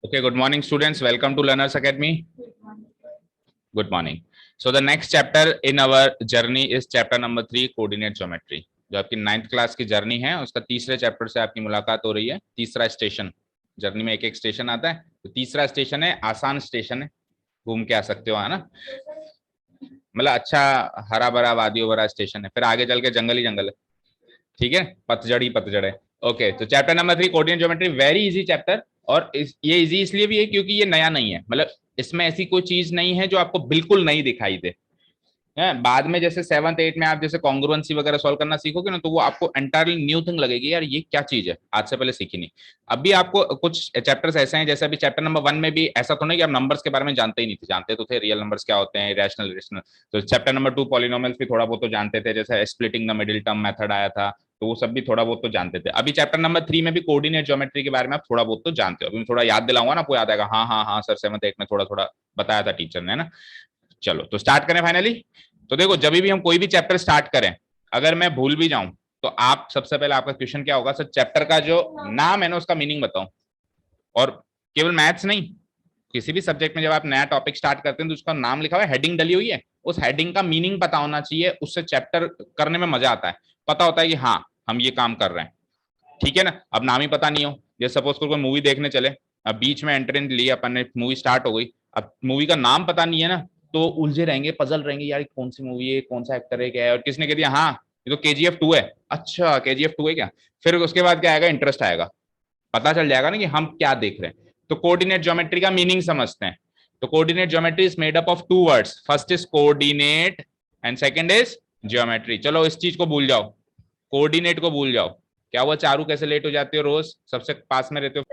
Okay, good morning, students. Welcome to Learners Academy. Good morning. So the next chapter in our journey is chapter number 3, coordinate geometry. जो आपकी 9th class की journey है उसका तीसरे chapter से आपकी मुलाकात हो रही है। तीसरा स्टेशन, जर्नी में एक एक स्टेशन आता है, तो तीसरा स्टेशन है, आसान स्टेशन है, घूम के आ सकते हो, है ना। मतलब अच्छा हरा भरा वादियों भरा स्टेशन है, फिर आगे चल के जंगल ही जंगल है, ठीक है, पतझड़ ही पतझड़ है। ओके, तो chapter number 3 coordinate geometry, very easy chapter. और ये इजी इसलिए भी है क्योंकि ये नया नहीं है, मतलब इसमें ऐसी कोई चीज नहीं है जो आपको बिल्कुल नहीं दिखाई दे। बाद में जैसे 7th 8th में आप जैसे कॉन्ग्रुएंसी वगैरह सॉल्व करना सीखोगे ना, तो वो आपको एंटायरली न्यू थिंग लगेगी, यार ये क्या चीज है, आज से पहले सीखी नहीं। अभी आपको कुछ चैप्टर्स ऐसे हैं, जैसे अभी चैप्टर नंबर 1 में भी ऐसा तो नहीं कि आप नंबर्स के बारे में जानते ही नहीं थे, जानते तो थे, रियल नंबर्स क्या होते हैं, रैशनल इरेशनल। तो चैप्टर नंबर 2 पॉलिनोमियल्स भी थोड़ा बहुत तो जानते थे, जैसे splitting the middle term method आया था, तो वो सब भी थोड़ा बहुत तो जानते थे। अभी चैप्टर नंबर 3 में भी कोऑर्डिनेट ज्योमेट्री के बारे में आप थोड़ा बहुत तो जानते हो। अभी थोड़ा याद दिलाऊंगा ना, आपको याद आएगा, हाँ हाँ हाँ सर 7th 8th में थोड़ा थोड़ा बताया था टीचर ने, ना। चलो तो स्टार्ट करें फाइनली। तो देखो, जब भी हम कोई भी चैप्टर स्टार्ट करें, अगर मैं भूल भी जाऊं तो आप सबसे पहले आपका क्वेश्चन क्या होगा, सर चैप्टर का जो नाम है ना उसका मीनिंग बताओ। और केवल मैथ्स नहीं, किसी भी सब्जेक्ट में जब आप नया टॉपिक स्टार्ट करते हैं तो उसका नाम लिखा हुआ है, हेडिंग डली हुई है, उस हेडिंग का मीनिंग पता होना चाहिए, उससे चैप्टर करने में मजा आता है, पता होता है कि हाँ हम ये काम कर रहे हैं, ठीक है ना। अब नाम ही पता नहीं हो, जैसे सपोज कोई मूवी देखने चले, अब बीच में एंट्री लिया अपन ने, मूवी स्टार्ट हो गई, अब मूवी का नाम पता नहीं है ना, तो उलझे रहेंगे, पजल रहेंगे, यार कौन सी मूवी है, कौन सा एक्टर है, क्या है, और किसने कह दिया हाँ ये तो KGF 2 है, अच्छा KGF 2 है क्या। फिर उसके बाद क्या आएगा, इंटरेस्ट आएगा, पता चल जाएगा ना कि हम क्या देख रहे हैं। तो कोऑर्डिनेट ज्योमेट्री का मीनिंग समझते हैं। तो coordinate geometry is made up of 2 words, first is coordinate and second is geometry. चलो इस चीज को भूल जाओ, कोऑर्डिनेट को भूल जाओ। क्या हुआ चारू, कैसे लेट हो जाती हो, रोज सबसे पास में रहते हो।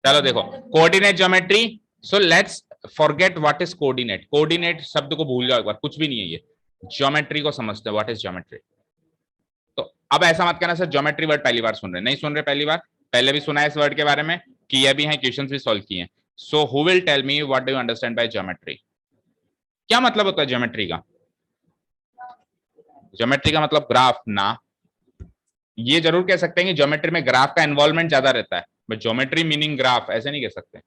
चलो देखो, coordinate geometry, so let's forget what is coordinate, coordinate शब्द को भूल जाओ एक बार, कुछ भी नहीं है ये। ज्योमेट्री को समझते हैं, व्हाट इज ज्योमेट्री। तो अब ऐसा मत कहना सर ज्योमेट्री वर्ड पहली बार सुन रहे, नहीं सुन रहे पहली बार, पहले भी सुना है इस वर्ड के बारे में, किया भी है, क्वेश्चंस भी सॉल्व किए हैं। So who will tell me what do you understand by geometry, क्या मतलब होता है ज्योमेट्री का। ज्योमेट्री का मतलब ग्राफ ना, ये जरूर कह सकते हैं कि ज्योमेट्री में ग्राफ का इन्वॉल्वमेंट ज्यादा रहता है, बट ज्योमेट्री मीनिंग ग्राफ ऐसे नहीं कह सकते।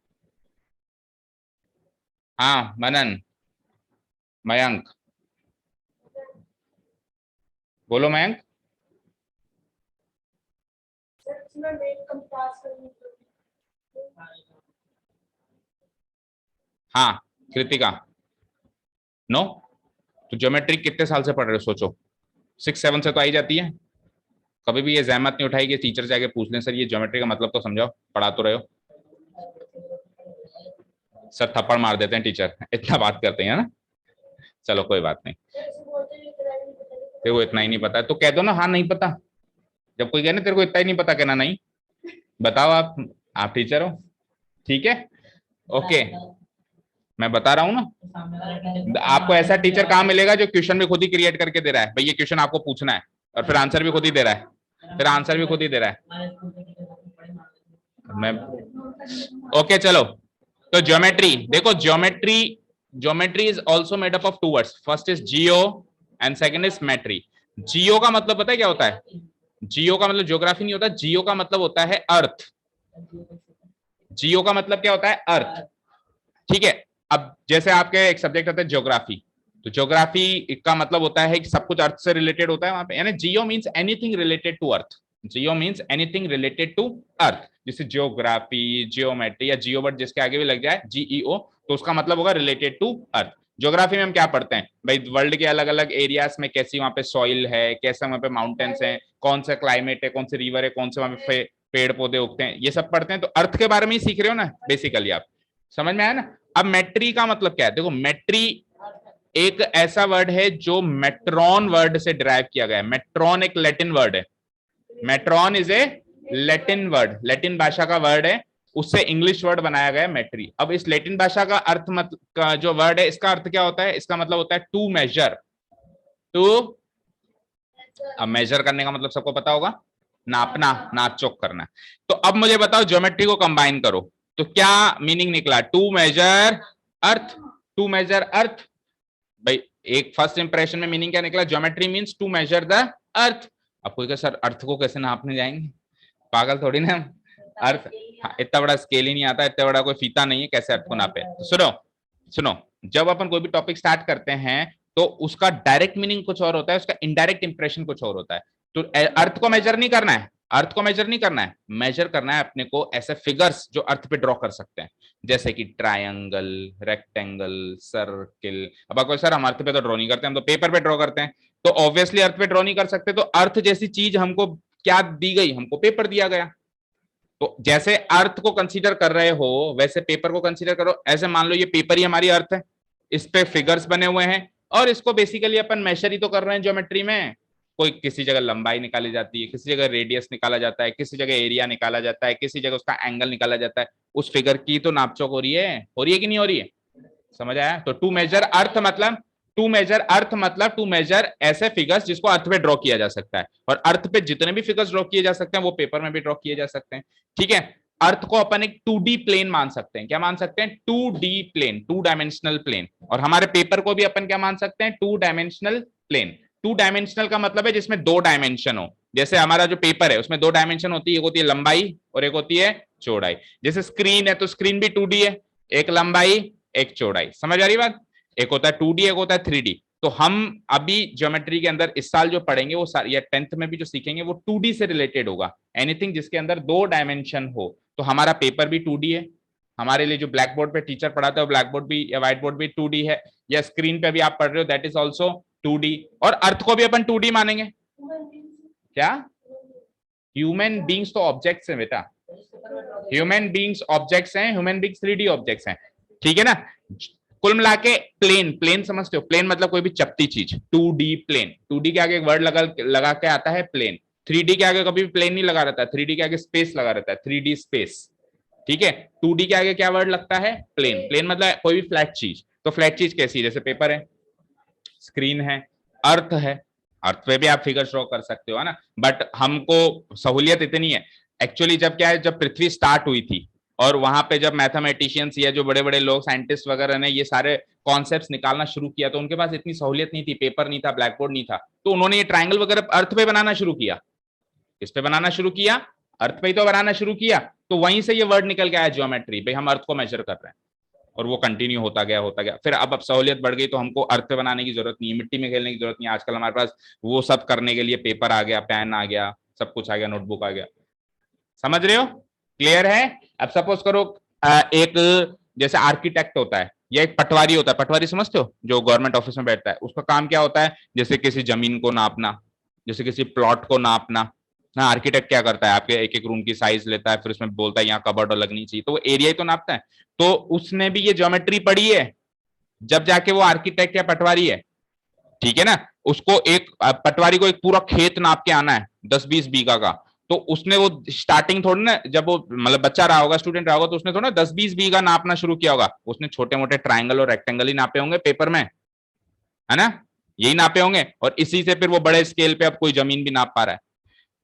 हाँ मनन, मयंक, बोलो मयंक। हाँ कृतिका, नो। तो ज्योमेट्री कितने साल से पढ़ रहे हो, सोचो, 6 7 से तो आई जाती है। कभी भी ये जहमत नहीं उठाई कि टीचर से आके पूछ लें, सर ये ज्योमेट्री का मतलब तो समझाओ, पढ़ा तो रहे हो। सर थप्पड़ मार देते हैं टीचर, इतना बात करते हैं ना। चलो कोई बात नहीं, तेरे को इतना ही नहीं पता है तो कह दो ना हाँ नहीं पता। जब कोई कहे ना तेरे को इतना ही नहीं पता, कहना नहीं, बताओ आप टीचर हो, ठीक है। ओके, मैं बता रहा हूँ ना, आपको ऐसा टीचर कहाँ मिलेगा जो क्वेश्चन भी खुद ही क्रिएट करके दे रहा है, भाई ये क्वेश्चन आपको पूछना है, और फिर आंसर भी खुद ही दे रहा है, फिर आंसर भी खुद ही दे रहा है। मैं ओके चलो, तो ज्योमेट्री देखो, geometry, geometry is also made up of 2 words, first is geo and second is metry. Geo का मतलब पता है क्या होता है, जियो का मतलब ज्योग्राफी नहीं होता, जियो का मतलब होता है अर्थ। जियो का मतलब क्या होता है, अर्थ, ठीक है। अब जैसे आपके एक सब्जेक्ट आता है ज्योग्राफी, तो ज्योग्राफी का मतलब होता है कि सब कुछ अर्थ से रिलेटेड होता है वहां पे, यानी geo means anything related to earth, geo means anything related to earth. जैसे ज्योग्राफी, जियोमेट्री या जियो वर्ड जिसके आगे भी लग जाए GEO, तो उसका मतलब होगा रिलेटेड टू अर्थ। ज्योग्राफी में हम क्या पढ़ते हैं भाई, वर्ल्ड के अलग अलग एरियाज में कैसी वहां पे सॉइल है, कैसे वहां पे माउंटेन्स हैं, कौन सा क्लाइमेट है, कौन सी रिवर है, कौन से वहां पे पेड़ पौधे उगते हैं, ये सब पढ़ते हैं। तो अर्थ के बारे में ही सीख रहे हो ना बेसिकली आप, समझ में आया ना। अब मेट्री का मतलब क्या है, देखो मेट्री एक ऐसा वर्ड है जो मेट्रॉन वर्ड से डिराइव किया गया है। मेट्रॉन एक लैटिन वर्ड है, metron is a Latin word, Latin भाषा का वर्ड है, उससे इंग्लिश वर्ड बनाया गया मेट्री। अब इस लैटिन भाषा का अर्थ का जो वर्ड है, इसका अर्थ क्या होता है, इसका मतलब होता है टू मेजर, टू। अब मेजर करने का मतलब सबको पता होगा, नापना, नाप चोक करना। तो अब मुझे बताओ ज्योमेट्री को कंबाइन करो तो क्या मीनिंग निकला, to measure earth, to measure earth. भाई एक फर्स्ट इंप्रेशन में मीनिंग क्या निकला, geometry means to measure the earth. अब कोई कहे सर अर्थ को कैसे नापने जाएंगे, पागल थोड़ी ना हम, अर्थ, हाँ, इतना बड़ा स्केल ही नहीं आता, इतना बड़ा कोई फीता नहीं है, कैसे अर्थ को नापे। तो सुनो सुनो, जब अपन कोई भी टॉपिक स्टार्ट करते हैं तो उसका डायरेक्ट मीनिंग कुछ और होता है, उसका इनडायरेक्ट इंप्रेशन कुछ और होता है। तो अर्थ को मेजर नहीं करना है, अर्थ को मेजर नहीं करना है, मेजर करना है अपने को ऐसे फिगर्स जो अर्थ पे ड्रॉ कर सकते हैं, जैसे कि ट्रायंगल, रेक्टेंगल, सर्किल। अब कोई सर हम अर्थ पे तो ड्रॉ नहीं करते, हम तो पेपर पे ड्रॉ करते हैं। तो ऑब्वियसली अर्थ पे ड्रॉ नहीं कर सकते, तो अर्थ जैसी चीज हमको क्या दी गई, हमको पेपर दिया गया। तो जैसे अर्थ को कंसीडर कर रहे हो वैसे पेपर को कंसीडर करो। ऐसे मान लो ये पेपर ही हमारी अर्थ है, इस पे फिगर्स बने हुए हैं और इसको बेसिकली अपन मेजर ही तो कर रहे हैं ज्योमेट्री में। कोई किसी जगह लंबाई निकाली जाती है, किसी जगह रेडियस निकाला जाता है, किसी जगह एरिया निकाला जाता है, किसी जगह उसका एंगल निकाला जाता है। उस फिगर की तो नापचोक हो रही है कि नहीं हो रही है? समझ आया? तो टू मेजर अर्थ मतलब, टू मेजर ऐसे फिगर्स जिसको अर्थ पे ड्रॉ किया जा सकता है। और अर्थ पे जितने भी फिगर्स ड्रॉ किए जा सकते हैं वो पेपर में भी ड्रॉ किए जा सकते हैं। ठीक है, अर्थ को अपन एक 2D प्लेन मान सकते हैं। क्या मान सकते हैं? 2D plane, 2 dimensional plane. और हमारे पेपर को भी अपन क्या मान सकते हैं? 2 डायमेंशनल प्लेन। 2 डायमेंशनल का मतलब है जिसमें 2 डायमेंशन हो। जैसे हमारा जो पेपर है उसमें 2 डायमेंशन होती है, एक होती है लंबाई और एक होती है चौड़ाई। जैसे स्क्रीन है तो स्क्रीन भी 2D है, एक लंबाई एक चौड़ाई। समझ आ रही बात? एक होता है 2D, एक होता है 3D। तो हम अभी ज्योमेट्री के अंदर इस साल जो पढ़ेंगे वो या 10th में भी जो सीखेंगे वो 2D से रिलेटेड होगा। एनीथिंग जिसके अंदर 2 डायमेंशन हो। तो हमारा पेपर भी 2D है, हमारे लिए जो ब्लैक बोर्ड पे टीचर पढ़ाता है ब्लैक बोर्ड भी या व्हाइट बोर्ड भी 2D है, या स्क्रीन पे भी आप पढ़ रहे हो दैट इज ऑल्सो 2D। और अर्थ को भी अपन 2D मानेंगे। क्या? ह्यूमन बींग्स तो ऑब्जेक्ट्स हैं बेटा, ह्यूमन बींग्स ऑब्जेक्ट्स हैं, ह्यूमन बींग्स 3D ऑब्जेक्ट्स हैं। ठीक है ना? कुल मिला के प्लेन, प्लेन समझते हो? प्लेन मतलब कोई भी चपटी चीज, 2D प्लेन। 2D के आगे एक वर्ड लगा के आता है प्लेन। 3D के आगे कभी भी प्लेन नहीं लगा रहता है, 3D के आगे स्पेस लगा रहता है, 3D स्पेस। ठीक है, 2D के आगे क्या वर्ड लगता है? प्लेन। प्लेन मतलब कोई भी फ्लैट चीज। तो फ्लैट चीज कैसी? जैसे पेपर है, स्क्रीन है, अर्थ है। अर्थ पे भी आप फिगर ड्रॉ कर सकते हो, है ना? बट हमको सहूलियत इतनी है एक्चुअली, जब क्या है, जब पृथ्वी स्टार्ट हुई थी और वहां पे जब मैथमेटिशियंस या जो बड़े बड़े लोग साइंटिस्ट वगैरह ने ये सारे कॉन्सेप्ट्स निकालना शुरू किया तो उनके पास इतनी सहूलियत नहीं थी, पेपर नहीं था, ब्लैक बोर्ड नहीं था। तो उन्होंने ये ट्रायंगल वगैरह अर्थ पे बनाना शुरू किया। किस पे बनाना शुरू किया? अर्थ पे ही तो बनाना शुरू किया। तो वहीं से ये वर्ड निकल के आया ज्योमेट्री, भाई हम अर्थ को मेजर कर रहे हैं। और वो कंटिन्यू होता गया। फिर अब सहूलियत बढ़ गई तो हमको अर्थ पे बनाने की जरूरत नहीं है, मिट्टी में खेलने की जरूरत नहीं है। आजकल हमारे पास वो सब करने के लिए पेपर आ गया, पेन आ गया, सब कुछ आ गया, नोटबुक आ गया। समझ रहे हो? क्लियर है? अब सपोज करो एक जैसे आर्किटेक्ट होता है या एक पटवारी होता है। पटवारी समझते हो? जो गवर्नमेंट ऑफिस में बैठता है, उसका काम क्या होता है? जैसे किसी जमीन को नापना, जैसे किसी प्लॉट को नापना। ना आर्किटेक्ट क्या करता है? आपके एक एक रूम की साइज लेता है, फिर उसमें बोलता है यहाँ कबर्ड लगनी चाहिए, तो वो एरिया ही तो नापता है। तो उसने भी ये ज्योमेट्री पढ़ी है, जब जाके वो आर्किटेक्ट या पटवारी है। ठीक है ना? उसको एक पटवारी को एक पूरा खेत नाप के आना है 10-20 बीघा का। तो उसने वो स्टार्टिंग थोड़ी ना, जब वो मतलब बच्चा रहा होगा, स्टूडेंट रहा होगा, तो उसने थोड़ा 10-20 बीघा नापना शुरू किया होगा। उसने छोटे मोटे ट्रायंगल और रेक्टेंगल ही नापे होंगे पेपर में, है ना? यही नापे होंगे और इसी से फिर वो बड़े स्केल पे अब कोई जमीन भी नाप पा रहा है।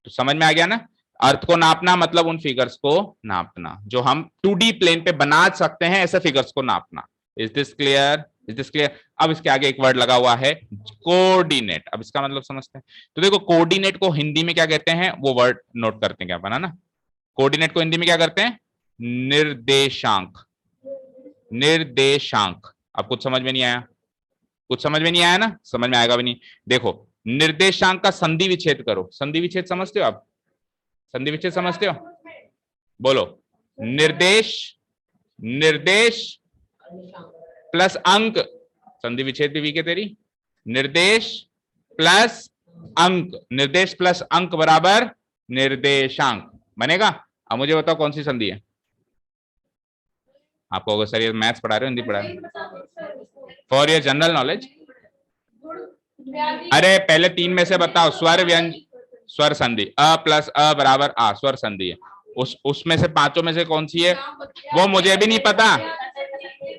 तो समझ में आ गया ना? अर्थ को नापना मतलब उन फिगर्स को नापना जो हम 2D प्लेन पे बना सकते हैं, ऐसे फिगर्स को नापना। Is this clear? Is this clear? अब इसके आगे एक वर्ड लगा हुआ है कोऑर्डिनेट। अब इसका मतलब समझते हैं। तो देखो कोऑर्डिनेट को हिंदी में क्या कहते हैं वो वर्ड नोट करते हैं क्या अपन, है ना? कोऑर्डिनेट को हिंदी में क्या करते हैं? निर्देशांक। निर्देशांक। अब कुछ समझ में नहीं आया? कुछ समझ में नहीं आया ना? समझ में आएगा भी नहीं। देखो निर्देशांक का संधि विच्छेद करो। संधि विच्छेद समझते हो आप? संधि विच्छेद समझते हो? बोलो। निर्देश, निर्देश प्लस अंक। संधि विच्छेद भी वीक है तेरी। निर्देश प्लस अंक, निर्देश प्लस अंक बराबर निर्देशांक बनेगा। अब मुझे बताओ कौन सी संधि है? आपको अगर सर ये मैथ्स पढ़ा रहे हो, हिंदी पढ़ा रहे हो? For your general knowledge. अरे पहले 3 में से बताओ। स्वर व्यंजन, स्वर संधि। अ प्लस अ बराबर आ, स्वर संधि है। उसमें से 5 में से कौन सी है वो मुझे भी नहीं पता।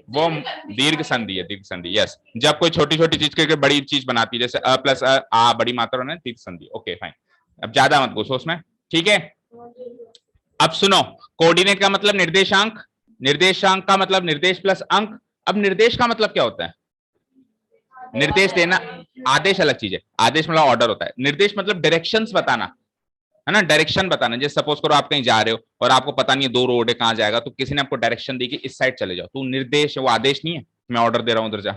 वो दीर्घ संधि है, दीर्घ संधि। यस, जब कोई छोटी छोटी चीज के बड़ी चीज बनाती है, जैसे अ प्लस आ बड़ी मात्रा में, दीर्घ संधि। ओके फाइन, अब ज्यादा मत पूछो उसमें। ठीक है, अब सुनो। कोऑर्डिनेट का मतलब निर्देशांक, निर्देशांक का मतलब निर्देश प्लस अंक। अब निर्देश का मतलब क्या होता है? निर्देश देना। आदेश अलग चीज है, आदेश मतलब ऑर्डर होता है। निर्देश मतलब डायरेक्शंस बताना। है ना, डायरेक्शन बताना। जैसे सपोज करो आप कहीं जा रहे हो और आपको पता नहीं है दो रोड है कहाँ जाएगा, तो किसी ने आपको डायरेक्शन दी कि इस साइड चले जाओ, तो निर्देश है, वो आदेश नहीं है मैं ऑर्डर दे रहा हूं उधर जा।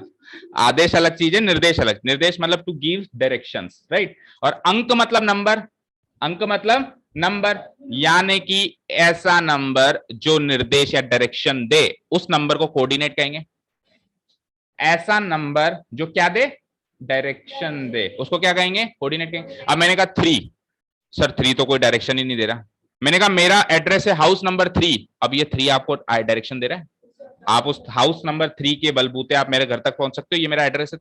आदेश अलग चीज है, निर्देश अलग। निर्देश मतलब टू गिव डायरेक्शंस, राइट। और अंक मतलब नंबर, अंक मतलब नंबर, यानी कि ऐसा नंबर जो निर्देश या डायरेक्शन दे उस नंबर को कोऑर्डिनेट कहेंगे। ऐसा नंबर जो क्या दे, डायरेक्शन दे, उसको क्या कहेंगे, कोऑर्डिनेट कहेंगे। अब मैंने कहा 3, सर 3 तो कोई डायरेक्शन ही नहीं दे रहा। मैंने कहा मेरा एड्रेस है हाउस नंबर 3, अब ये 3 आपको डायरेक्शन दे रहा है? आप उस हाउस नंबर 3 के बलबूते आप मेरे घर तक पहुंच सकते हो, ये मेरा एड्रेस है।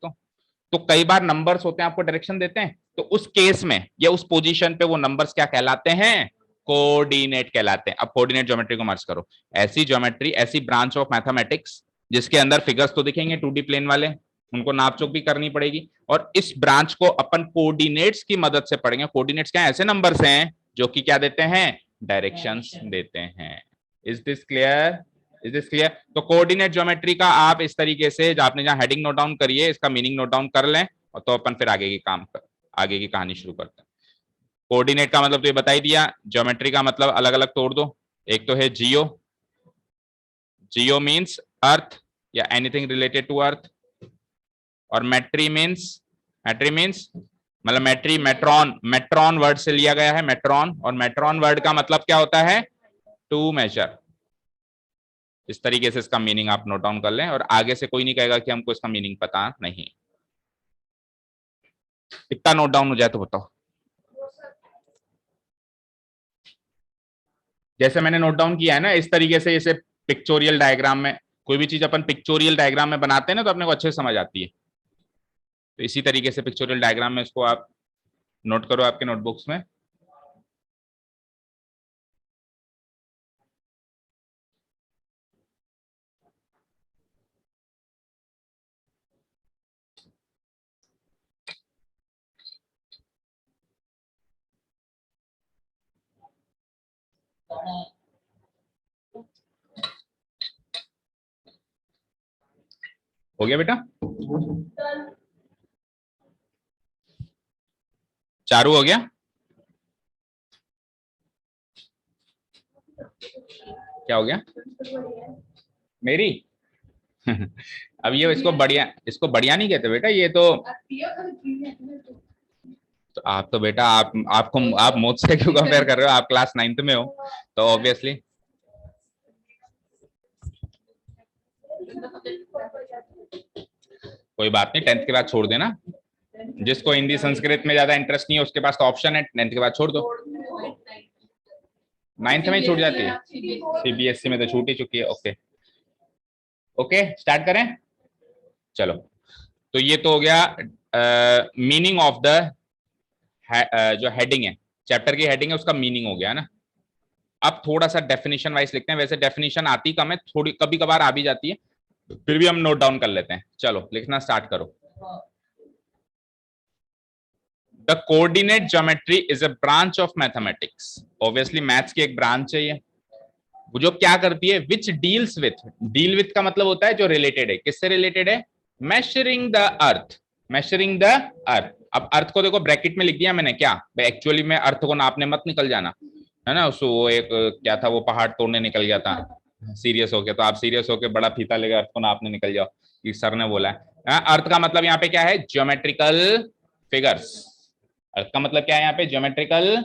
तो कई बार नंबर्स होते हैं आपको डायरेक्शन देते हैं, तो उस केस में या उस पोजीशन पे वो नंबर्स क्या कहलाते हैं, कोऑर्डिनेट कहलाते हैं। अब कोऑर्डिनेट ज्योमेट्री को मर्ज करो। ऐसी ज्योमेट्री, ऐसी ब्रांच ऑफ मैथमेटिक्स जिसके अंदर फिगर्स तो दिखेंगे 2D प्लेन वाले, उनको नापचोक भी करनी पड़ेगी, और इस ब्रांच को अपन कोऑर्डिनेट्स की मदद से पढ़ेंगे। कोऑर्डिनेट्स क्या, ऐसे नंबर्स हैं जो कि क्या देते हैं, डायरेक्शंस देते हैं। Is this clear, is this clear? तो कोऑर्डिनेट ज्योमेट्री का आप इस तरीके से, जो आपने जहां हेडिंग नोट डाउन करिए, इसका मीनिंग नोट डाउन कर लें, और तो अपन फिर आगे की आगे की कहानी शुरू करते हैं। कोऑर्डिनेट का मतलब तो ये बता ही दिया, ज्योमेट्री का मतलब अलग अलग तोड़ दो। एक तो है जियो, जियो मीन्स अर्थ या एनीथिंग रिलेटेड टू अर्थ, और मैट्री मीन्स, मैट्री मीन्स मतलब मैट्री, मेट्रॉन, मेट्रॉन वर्ड से लिया गया है, मेट्रॉन, और मेट्रॉन वर्ड का मतलब क्या होता है, टू मेजर। इस तरीके से इसका मीनिंग आप नोट डाउन कर लें, और आगे से कोई नहीं कहेगा कि हमको इसका मीनिंग पता नहीं। इतना नोट डाउन हो जाए तो बताओ। जैसे मैंने नोट डाउन किया है ना, इस तरीके से, जैसे पिक्चोरियल डायग्राम में, कोई भी चीज अपन पिक्चोरियल डायग्राम में बनाते हैं ना, तो अपने को अच्छे से समझ आती है। तो इसी तरीके से पिक्चोरियल डायग्राम में इसको आप नोट करो आपके नोटबुक्स में। हो गया बेटा, चारू हो गया? क्या हो गया मेरी? अब ये इसको बढ़िया, इसको बढ़िया नहीं कहते बेटा, ये तो आप तो बेटा, आप मुझसे क्यों कंपेयर कर रहे हो, आप क्लास 9th में हो, तो ऑब्वियसली। कोई बात नहीं, 10th के बाद छोड़ देना। जिसको हिंदी संस्कृत में ज्यादा इंटरेस्ट नहीं है उसके पास तो ऑप्शन है, 10th के बाद छोड़ दो। 9th में ही छूट जाती है, सीबीएसई में तो छूट ही चुकी है। ओके ओके, स्टार्ट करें, चलो। तो ये तो हो गया मीनिंग ऑफ द, जो हेडिंग है, चैप्टर की हेडिंग है, उसका मीनिंग हो गया ना। अब थोड़ा सा डेफिनेशन वाइज लिखते हैं। वैसे डेफिनेशन आती कम है, थोड़ी कभी कभार आ भी जाती है, फिर भी हम नोट डाउन कर लेते हैं। चलो लिखना स्टार्ट करो। The coordinate geometry is a branch of mathematics. Obviously maths की एक ब्रांच है ये, वो जो क्या करती है, which deals with, deal with का मतलब होता है जो रिलेटेड है, किससे रिलेटेड है, measuring the earth, measuring the earth. अब अर्थ को देखो ब्रैकेट में लिख दिया मैंने, क्या एक्चुअली में अर्थ को नापने मत निकल जाना, है ना। उसको वो एक क्या था, वो पहाड़ तोड़ने निकल गया था सीरियस होके, तो आप सीरियस होके बड़ा फीता लेकर अर्थ को नापने निकल जाओ, कि सर ने बोला है। अर्थ का मतलब यहाँ पे क्या है, ज्योमेट्रिकल फिगर्स। अर्थ का मतलब क्या है यहाँ पे, ज्योमेट्रिकल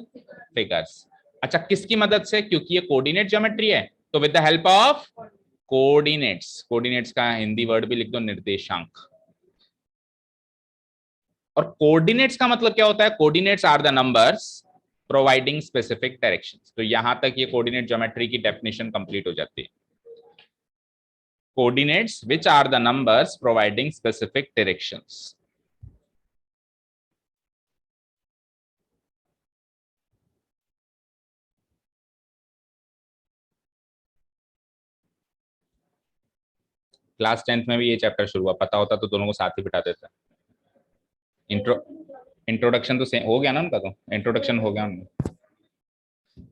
फिगर्स। अच्छा किसकी मदद से, क्योंकि ये कोऑर्डिनेट ज्योमेट्री है, तो with the help of coordinates. Coordinates का हिंदी वर्ड भी लिख दो, निर्देशांक। और कोऑर्डिनेट्स का मतलब क्या होता है, coordinates are the numbers providing specific directions. तो यहां तक ये कोऑर्डिनेट ज्योमेट्री की डेफिनेशन कंप्लीट हो जाती है। Coordinates which are the numbers providing specific directions. Class 10th में भी ये चैप्टर शुरू हुआ, पता होता तो दोनों को साथ ही बिठा देता। इंट्रो, इंट्रोडक्शन तो सेम हो गया ना उनका, तो इंट्रोडक्शन हो गया उनका,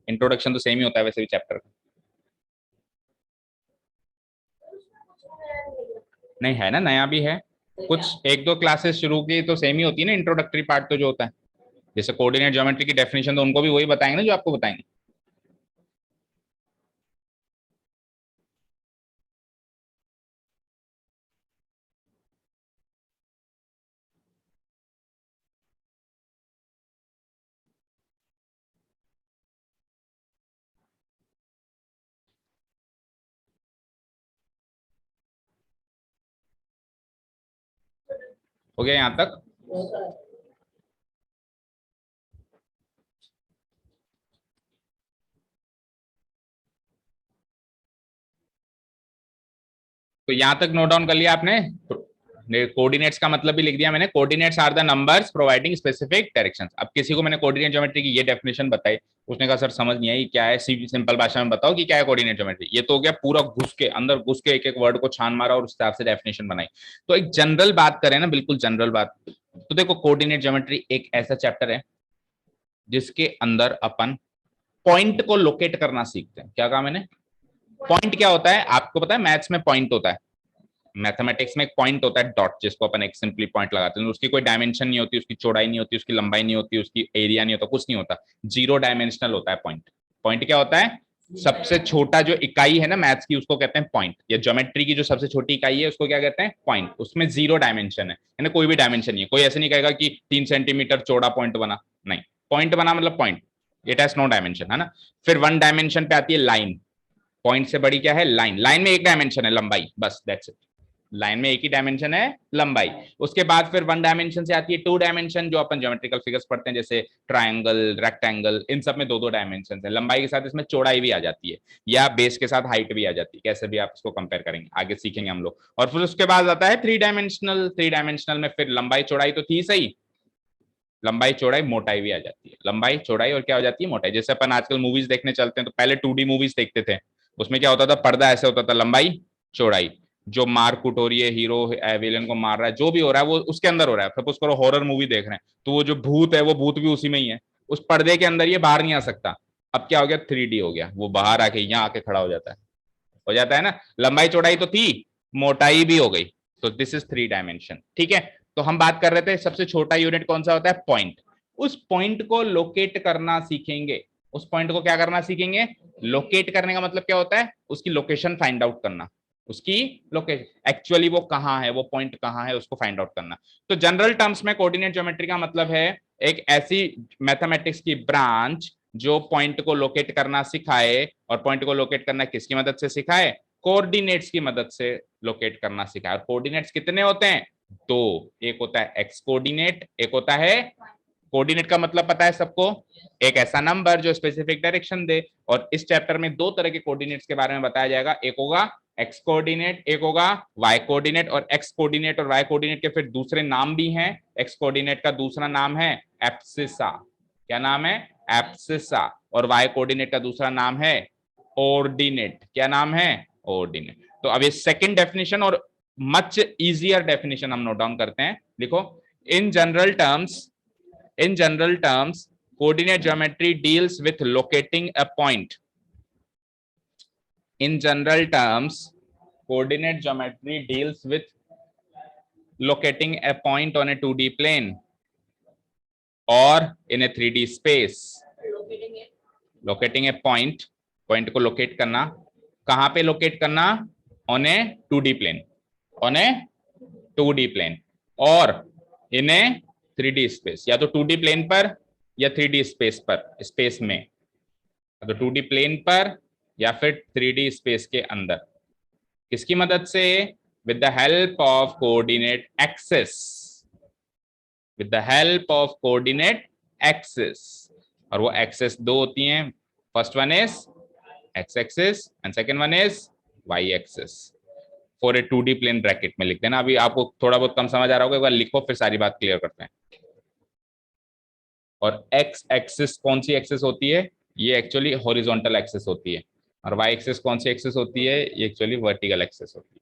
इंट्रोडक्शन तो सेम ही होता है वैसे भी चैप्टर का। नहीं है ना, नया भी है कुछ, एक दो क्लासेस शुरू की तो सेम ही होती है ना, इंट्रोडक्टरी पार्ट तो जो होता है। जैसे कोऑर्डिनेट ज्योमेट्री की डेफिनेशन तो उनको भी वही बताएंगे ना जो आपको बताएंगे। हो गया यहां तक? तो यहां तक नोट डाउन कर लिया आपने? कोऑर्डिनेट्स का मतलब भी लिख दिया मैंने, coordinates are the numbers providing specific directions. अब किसी को मैंने कोऑर्डिनेट ज्योमेट्री की ये डेफिनेशन बताई, उसने कहा सर समझ नहीं आई क्या है, सिंपल भाषा में बताओ कि क्या है कोऑर्डिनेट ज्योमेट्री। ये तो हो गया पूरा घुस के अंदर, घुस के एक एक वर्ड को छान मारा और उस हिसाब से डेफिनेशन बनाई। तो एक जनरल बात करें ना, बिल्कुल जनरल बात, तो देखो कोऑर्डिनेट ज्योमेट्री एक ऐसा चैप्टर है जिसके अंदर अपन पॉइंट को लोकेट करना सीखते हैं। क्या कहा मैंने? पॉइंट क्या होता है आपको पता है? मैथ्स में पॉइंट होता है, मैथमेटिक्स में एक पॉइंट होता है डॉट, जिसको अपन एक सिंपली पॉइंट लगाते हैं। उसकी कोई डायमेंशन नहीं होती, उसकी चौड़ाई नहीं होती, उसकी लंबाई नहीं होती, उसकी एरिया नहीं होता, कुछ नहीं होता, जीरो डायमेंशनल होता है पॉइंट। पॉइंट क्या होता है? सबसे छोटा जो इकाई है ना मैथ्स की, उसको कहते हैं पॉइंट। या ज्योमेट्री की जो सबसे छोटी इकाई है उसको क्या कहते हैं? पॉइंट। उसमें जीरो डायमेंशन है, यानी कोई भी डायमेंशन नहीं है। कोई ऐसे नहीं कहेगा कि 3 सेंटीमीटर चौड़ा पॉइंट बना, नहीं, पॉइंट बना मतलब point, it has no dimension, है ना। फिर वन डायमेंशन पे आती है लाइन। पॉइंट से बड़ी क्या है? लाइन। लाइन में एक डायमेंशन है, लंबाई, बस दैट्स इट। लाइन में एक ही डायमेंशन है, लंबाई। उसके बाद फिर वन डायमेंशन से आती है टू डायमेंशन, जो अपन ज्योमेट्रिकल फिगर्स पढ़ते हैं जैसे ट्रायंगल, रेक्टेंगल, इन सब में दो दो डायमेंशन है। लंबाई के साथ इसमें चौड़ाई भी आ जाती है, या बेस के साथ हाइट भी आ जाती है, कैसे भी आप इसको कंपेयर करेंगे आगे सीखेंगे हम लोग। और फिर उसके बाद आता है थ्री डायमेंशनल। थ्री डायमेंशनल में फिर लंबाई चौड़ाई तो थी सही, लंबाई चौड़ाई मोटाई भी आ जाती है। लंबाई चौड़ाई और क्या हो जाती है? मोटाई। जैसे अपन आजकल मूवीज देखने चलते हैं तो पहले 2D मूवीज देखते थे, उसमें क्या होता था? पर्दा ऐसे होता था, लंबाई चौड़ाई, जो मार कुट हो रही है, हीरो विलेन को मार रहा है, जो भी हो रहा है वो उसके अंदर हो रहा है। सपोज करो हॉरर मूवी देख रहे हैं, तो वो जो भूत है वो भूत भी उसी में ही है, उस पर्दे के अंदर, ये बाहर नहीं आ सकता। अब क्या हो गया? 3D हो गया, वो बाहर आके यहाँ आके खड़ा हो जाता है ना। लंबाई चौड़ाई तो थी, मोटाई भी हो गई। तो दिस इज थ्री डायमेंशन, ठीक है। तो हम बात कर रहे थे सबसे छोटा यूनिट कौन सा होता है? पॉइंट। उस पॉइंट को लोकेट करना सीखेंगे। उस पॉइंट को क्या करना सीखेंगे? लोकेट करने का मतलब क्या होता है? उसकी लोकेशन फाइंड आउट करना। उसकी लोकेशन, एक्चुअली वो कहाँ है, वो पॉइंट कहाँ है, उसको फाइंड आउट करना। तो जनरल टर्म्स में कोऑर्डिनेट ज्योमेट्री का मतलब है एक ऐसी मैथमेटिक्स की ब्रांच जो पॉइंट को लोकेट करना सिखाए। और पॉइंट को लोकेट करना किसकी मदद से सिखाए? कोऑर्डिनेट्स की मदद से लोकेट करना सिखाए। और कोऑर्डिनेट्स कितने होते हैं? दो। एक होता है एक्स कोऑर्डिनेट, एक होता है, कोऑर्डिनेट का मतलब पता है सबको? एक ऐसा नंबर जो स्पेसिफिक डायरेक्शन दे। और इस चैप्टर में दो तरह के कोऑर्डिनेट्स के बारे में बताया जाएगा, एक होगा एक्स कोऑर्डिनेट, एक होगा वाई कोऑर्डिनेट। और एक्स कोऑर्डिनेट और वाई कोऑर्डिनेट के फिर दूसरे नाम भी हैं। एक्स कोऑर्डिनेट का दूसरा नाम है एब्सिसा। क्या नाम है? एब्सिसा। और वाई कोऑर्डिनेट का दूसरा नाम है ऑर्डिनेट। क्या नाम है? ऑर्डिनेट। तो अब ये सेकंड डेफिनेशन और मच इजियर डेफिनेशन हम नोट डाउन करते हैं, लिखो। In general terms, in general terms, coordinate geometry deals with locating a point. In general terms, coordinate geometry deals with locating a point on a 2D plane or in a 3D space. Locating a point, point को locate करना, कहाँ पे locate करना? On a 2D plane, on a 2D plane और in a 3D space, या तो 2D plane पर या 3D space पर, space में, तो 2D प्लेन पर या फिर 3D स्पेस के अंदर। किसकी मदद से? With the help of coordinate axis. With the help of coordinate axis. और वो एक्सिस दो होती हैं, first one is x axis and second one is y axis. For a 2D plane bracket में लिख देना। अभी आपको थोड़ा बहुत कम समझ आ रहा होगा, एक बार लिखो फिर सारी बात क्लियर करते हैं। और एक्स एक्सिस कौन सी एक्सिस होती है? ये एक्चुअली हॉरिजॉन्टल एक्सिस होती है। और वाई एक्सिस कौन सी एक्सिस होती है? ये एक्चुअली वर्टिकल एक्सिस होती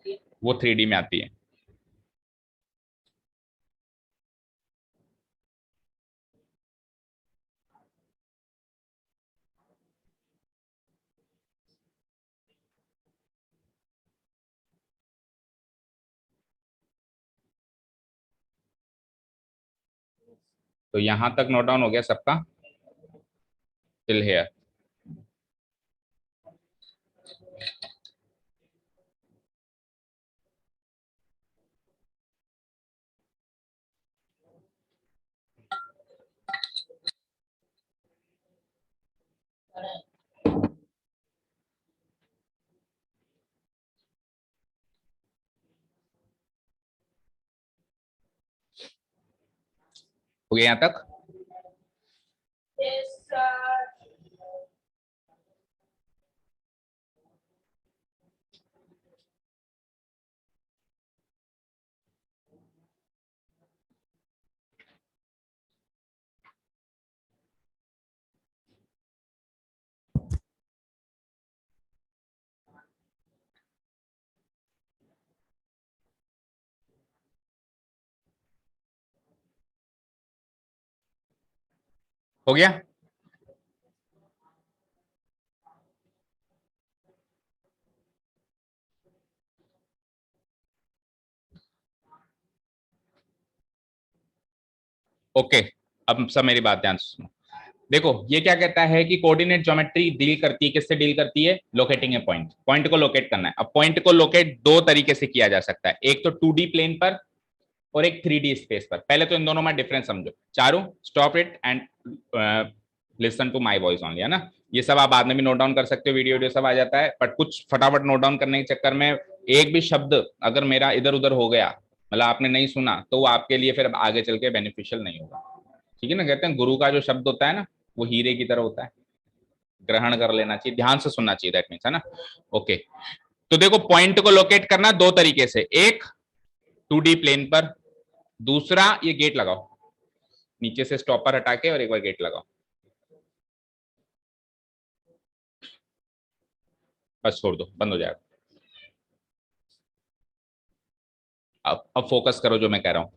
है, वो 3D में आती है। तो यहां तक नोट डाउन हो गया सबका टिल हेयर। हो गया यहां तक? हो गया? ओके, अब सब मेरी बात ध्यान से सुनो। देखो ये क्या कहता है कि कोऑर्डिनेट ज्योमेट्री डील करती है, किससे डील करती है? लोकेटिंग ए पॉइंट, पॉइंट को लोकेट करना है। अब पॉइंट को लोकेट दो तरीके से किया जा सकता है, एक तो 2D प्लेन पर और एक 3D स्पेस पर। पहले तो इन दोनों में डिफरेंस समझो। चारों stop it and listen to my voice only, है ना? ये सब आप बाद में भी नोट डाउन कर सकते हो, वीडियो वीडियो सब आ जाता है, बट कुछ फटाफट नोट डाउन करने के चक्कर में एक भी शब्द अगर मेरा इधर उधर हो गया, मतलब आपने नहीं सुना, तो वो आपके लिए फिर आगे चल के बेनिफिशियल नहीं होगा। ठीक है ना? कहते हैं गुरु का जो शब्द होता है ना, वो हीरे की तरह होता है, ग्रहण कर लेना चाहिए, ध्यान से सुनना चाहिए, दैट मीन्स, है ना? ओके, तो देखो पॉइंट को लोकेट करना दो तरीके से, एक 2D प्लेन पर, दूसरा ये गेट लगाओ, नीचे से स्टॉपर हटा के और एक बार गेट लगाओ, बस छोड़ दो, बंद हो जाएगा। अब फोकस करो जो मैं कह रहा हूं।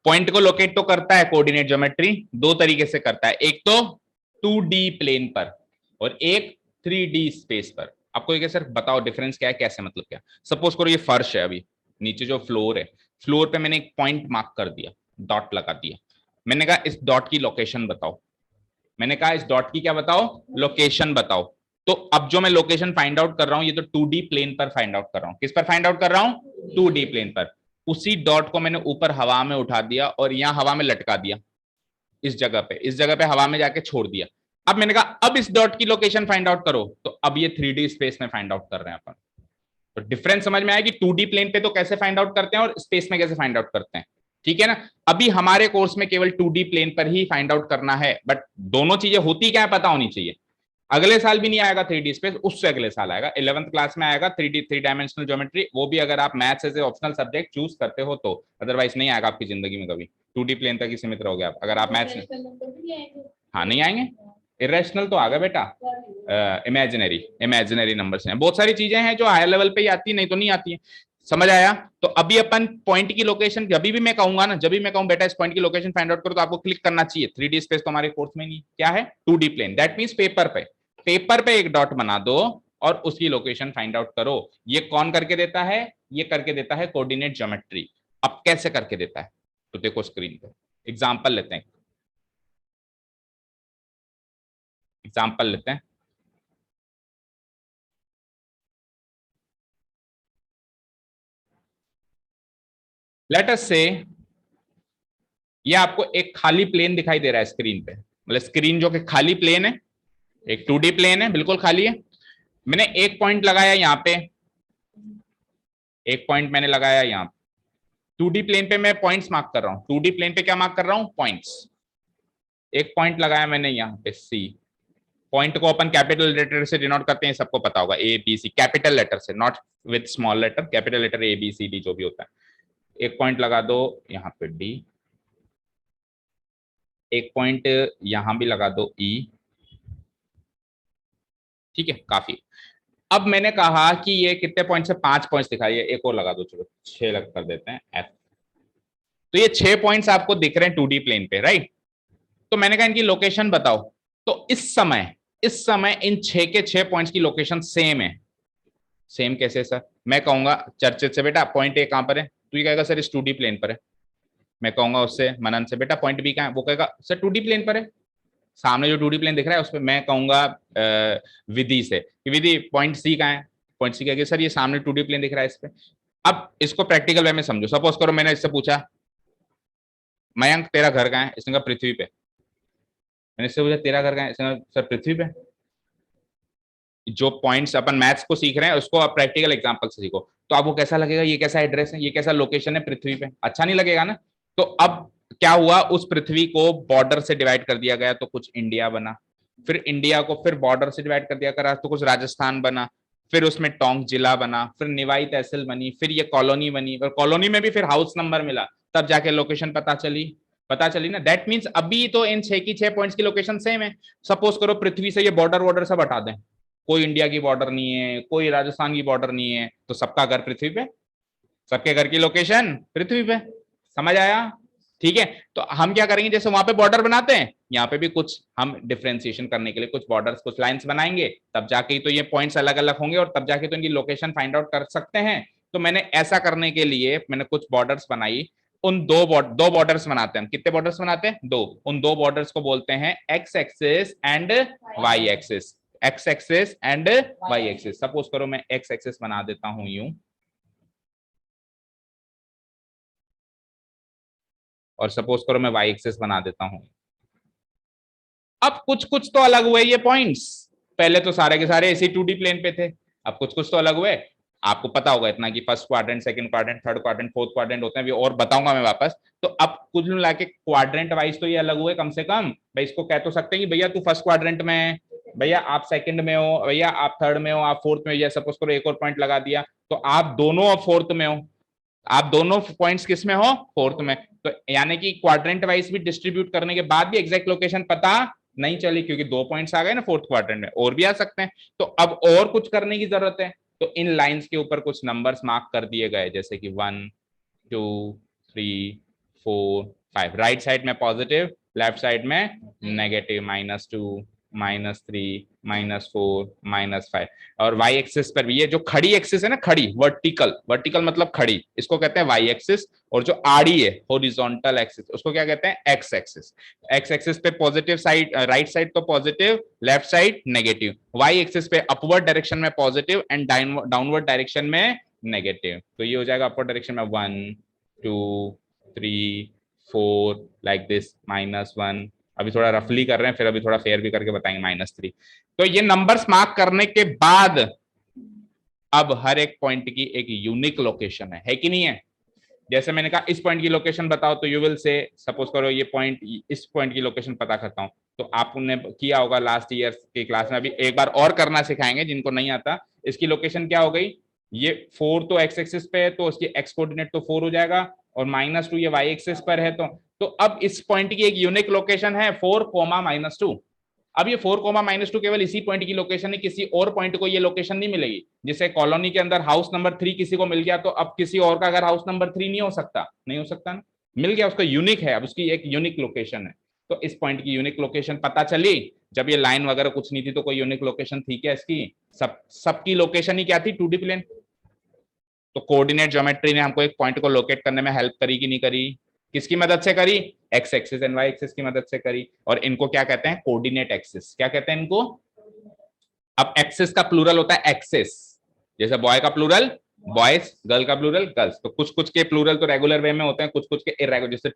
पॉइंट को लोकेट तो करता है कोऑर्डिनेट ज्योमेट्री, दो तरीके से करता है, एक तो 2D प्लेन पर और एक 3D स्पेस पर। आपको ये सर बताओ डिफरेंस क्या है, कैसे, मतलब क्या? सपोज करो ये फर्श है, अभी नीचे जो फ्लोर है, फ्लोर पे मैंने एक पॉइंट मार्क कर दिया, डॉट लगा दिया, मैंने कहा इस डॉट की लोकेशन बताओ, मैंने कहा इस डॉट की क्या बताओ? लोकेशन बताओ। तो अब जो मैं लोकेशन फाइंड आउट कर रहा हूं, ये तो 2D प्लेन पर फाइंड आउट कर रहा हूं। किस पर फाइंड आउट कर रहा हूं? 2D प्लेन पर। उसी डॉट को मैंने ऊपर हवा में उठा दिया और यहां हवा में लटका दिया, इस जगह पे हवा में जाके छोड़ दिया। अब मैंने कहा अब इस डॉट की लोकेशन फाइंड आउट करो, तो अब ये 3D स्पेस में फाइंड आउट कर रहे हैं अपन। तो डिफरेंस समझ में आया कि 2D प्लेन पे तो कैसे फाइंड आउट करते हैं और स्पेस में कैसे फाइंड आउट करते हैं। ठीक है ना? अभी हमारे कोर्स में केवल 2D प्लेन पर ही फाइंड आउट करना है, बट दोनों चीजें होती क्या है पता होनी चाहिए। अगले साल भी नहीं आएगा 3D स्पेस, उससे अगले साल आएगा, 11th क्लास में आएगा 3D, 3 डायमेंशनल ज्योमेट्री, वो भी अगर आप maths as a optional subject choose करते हो तो, अदरवाइज नहीं आएगा आपकी जिंदगी में कभी। 2D प्लेन तक ही सीमित रहोगे आप अगर आप मैथ्स। हाँ नहीं आएंगे, इरेशनल तो आ गया बेटा, इमेजिनरी, इमेजिनरी नंबर्स हैं, बहुत सारी चीजें हैं जो हायर लेवल पे ही आती है, नहीं तो नहीं आती है। समझ आया? तो अभी अपन पॉइंट की लोकेशन, जब भी मैं कहूंगा ना, जब भी मैं कहूं बेटा इस पॉइंट की लोकेशन फाइंड आउट करो, तो आपको क्लिक करना चाहिए। 3D स्पेस तो हमारे कोर्स में नहीं, क्या है? 2D plane, that means paper पे, पेपर पे एक डॉट बना दो और उसकी लोकेशन फाइंड आउट करो। ये कौन करके देता है? ये करके देता है कोऑर्डिनेट ज्योमेट्री। अब कैसे करके देता है? तो देखो स्क्रीन पे एग्जांपल लेते हैं, एग्जांपल लेते हैं। लेट अस से ये आपको एक खाली प्लेन दिखाई दे रहा है स्क्रीन पे, मतलब स्क्रीन जो कि खाली प्लेन है, एक 2D प्लेन है, बिल्कुल खाली है। मैंने एक पॉइंट लगाया यहाँ पे, एक पॉइंट मैंने लगाया यहाँ पे। 2D प्लेन पे मैं पॉइंट्स मार्क कर रहा हूँ, 2D प्लेन पे क्या मार्क कर रहा हूँ? पॉइंट्स। एक पॉइंट लगाया मैंने यहाँ पे C, पॉइंट को अपन कैपिटल लेटर से डिनोट करते हैं, सबको पता होगा, ABC, कैपिटल लेटर से, not with small letter, capital letter ABCD जो भी होता है। एक पॉइंट लगा दो यहाँ पे D, एक पॉइंट यहां भी लगा दो E। ठीक है, काफी। अब मैंने कहा कि ये कितने पॉइंट से? 5 पॉइंट्स दिखाई है, एक और लगा दो, चलो 6 लग कर देते हैं F। तो ये 6 पॉइंट्स आपको दिख रहे हैं 2D प्लेन पे, राइट? तो मैंने कहा इनकी लोकेशन बताओ। तो इस समय इन 6 के 6 पॉइंट्स की लोकेशन सेम है। सेम कैसे सर? मैं कहूंगा चर्चित से, बेटा पॉइंट ए कहां पर है? तू ये कहेगा सर इस 2D प्लेन पर है। मैं कहूंगा उससे, मनन से, बेटा पॉइंट बी कहाँ है, वो कहेगा सर 2D प्लेन पर है, सामने जो 2D प्लेन दिख रहा है उस पर। मैं कहूंगा विधि से कि विधि पॉइंट सी कहाँ है, पॉइंट सी कहेगी सर ये सामने 2D प्लेन दिख रहा है इस पे। अब इसको प्रैक्टिकल वे में समझो। सपोज करो मैंने इससे पूछा मयंक तेरा घर कहाँ है, इसने कहा पृथ्वी पे। मैंने इससे पूछा तेरा घर कहाँ है, इसने कहा सर पृथ्वी पे। जो पॉइंट्स अपन मैथ्स को सीख रहे हैं उसको आप प्रैक्टिकल एग्जांपल से सीखो, तो आपको कैसा लगेगा, ये कैसा एड्रेस है, ये कैसा लोकेशन है पृथ्वी पे, अच्छा नहीं लगेगा ना। तो अब क्या हुआ, उस पृथ्वी को बॉर्डर से डिवाइड कर दिया गया तो कुछ इंडिया बना, फिर इंडिया को फिर बॉर्डर से डिवाइड कर दिया करा तो कुछ राजस्थान बना, फिर उसमें टोंक जिला बना, फिर निवाई तहसील बनी, फिर ये कॉलोनी बनी, और कॉलोनी में भी फिर हाउस नंबर मिला, तब जाके लोकेशन पता चली ना। दैट मीन्स अभी तो इन 6 की 6 पॉइंट्स की लोकेशन सेम है। सपोज करो पृथ्वी से ये बॉर्डर वॉर्डर सब हटा दें, कोई इंडिया की बॉर्डर नहीं है, कोई राजस्थान की बॉर्डर नहीं है, तो सबका घर पृथ्वी पे, सबके घर की लोकेशन पृथ्वी पे। समझ आया? ठीक है। तो हम क्या करेंगे, जैसे वहां पे बॉर्डर बनाते हैं, यहाँ पे भी कुछ हम डिफरेंशिएशन करने के लिए कुछ बॉर्डर्स, कुछ लाइंस बनाएंगे, तब जाके ही तो ये पॉइंट्स अलग अलग होंगे और तब जाके तो इनकी लोकेशन फाइंड आउट कर सकते हैं। तो मैंने ऐसा करने के लिए मैंने कुछ बॉर्डर्स बनाई। उन दो बॉर्डर्स बनाते हैं हम। कितने बॉर्डर्स बनाते हैं? दो। उन दो बॉर्डर्स को बोलते हैं x axis and y axis. X axis and y axis. Suppose करो मैं एक्स एक्सिस बना देता हूं यूं, और सपोज करो मैं वाई एक्सिस बना देता हूं। अब कुछ कुछ तो अलग हुए ये पॉइंट्स, पहले तो सारे के सारे इसी 2D प्लेन पे थे, अब कुछ कुछ तो अलग हुए। आपको पता होगा इतना कि first quadrant, second quadrant, third quadrant, fourth quadrant होते हैं, भी और बताऊंगा मैं वापस। तो अब कुल मिला के क्वाड्रेंट वाइज तो ये अलग हुए कम से कम। भाई इसको कह तो सकते हैं कि भैया तू फर्स्ट क्वाड्रेंट में है, भैया आप सेकंड में हो, भैया आप थर्ड में हो, आप फोर्थ में हो, या सपोज करो एक और पॉइंट लगा दिया तो आप दोनों अब फोर्थ में हो, आप दोनों पॉइंट्स किस में हो? फोर्थ में। तो यानी कि क्वाड्रेंट वाइज भी डिस्ट्रीब्यूट करने के बाद भी एग्जैक्ट लोकेशन पता नहीं चली, क्योंकि 2 पॉइंट्स आ गए ना फोर्थ क्वाड्रेंट में, और भी आ सकते हैं। तो अब और कुछ करने की जरूरत है, तो इन लाइंस के ऊपर कुछ नंबर्स मार्क कर दिए गए, जैसे कि 1 2 3 4 5। राइट साइड में पॉजिटिव, लेफ्ट साइड में नेगेटिव, -2 -3 -4 -5। और वाई एक्सिस पर भी ये जो खड़ी एक्सिस है ना, खड़ी वर्टिकल, वर्टिकल मतलब खड़ी, इसको कहते हैं वाई एक्सिस। और जो आड़ी है हॉरिजॉन्टल एक्सिस, उसको क्या कहते हैं? X axis. एक्स एक्सिस पे पॉजिटिव साइड, राइट साइड तो positive, left side negative. Y axis पे अपवर्ड डायरेक्शन में पॉजिटिव एंड डाउनवर्ड डायरेक्शन में नेगेटिव। तो ये हो जाएगा अपवर्ड डायरेक्शन में 1 2 3 4 लाइक दिस, -1। अभी थोड़ा रफली कर रहे हैं, फिर अभी थोड़ा फेयर भी करके बताएंगे, -3। तो ये नंबर्स मार्क करने के बाद अब हर एक पॉइंट की एक यूनिक लोकेशन है कि नहीं है? जैसे मैंने कहा इस पॉइंट की लोकेशन बताओ, तो यू विल से, सपोज करो ये पॉइंट, इस पॉइंट की लोकेशन पता करता हूं, तो आपने किया होगा लास्ट ईयर की क्लास में, अभी एक बार और करना सिखाएंगे जिनको नहीं आता। इसकी लोकेशन क्या हो गई, ये 4 तो एक्स एक्सिस पे है, तो उसकी एक्स कोऑर्डिनेट तो 4 हो जाएगा, और -2 ये वाई एक्सिस पर है। तो अब इस पॉइंट की एक यूनिक लोकेशन है 4, -2। अब ये 4, -2 केवल इसी पॉइंट की लोकेशन है, किसी और पॉइंट को ये लोकेशन नहीं मिलेगी। जैसे कॉलोनी के अंदर हाउस नंबर 3 किसी को मिल गया, तो अब किसी और का अगर हाउस नंबर 3 नहीं हो सकता, नहीं हो सकता ना, मिल गया उसको, यूनिक है, अब उसकी एक यूनिक लोकेशन है। तो इस पॉइंट की यूनिक लोकेशन पता चली। जब ये लाइन वगैरह कुछ नहीं थी तो कोई यूनिक लोकेशन थी क्या इसकी? सबकी लोकेशन ही क्या थी? 2D plane. तो कोऑर्डिनेट ज्योमेट्री ने हमको एक पॉइंट को लोकेट करने में हेल्प करी कि नहीं करी? किसकी मदद से करी? X axis and y axis की मदद से करी। और इनको क्या कहते हैं? Coordinate axis. क्या कहते हैं इनको? अब एक्सिस का प्लूरल होता है एक्सिस, जैसे बॉय का प्लूरल बॉयज, गर्ल का प्लूरल गर्ल्स। तो कुछ कुछ के प्लूरल तो रेगुलर वे में होते हैं, कुछ कुछ के इरेगुलर। जैसे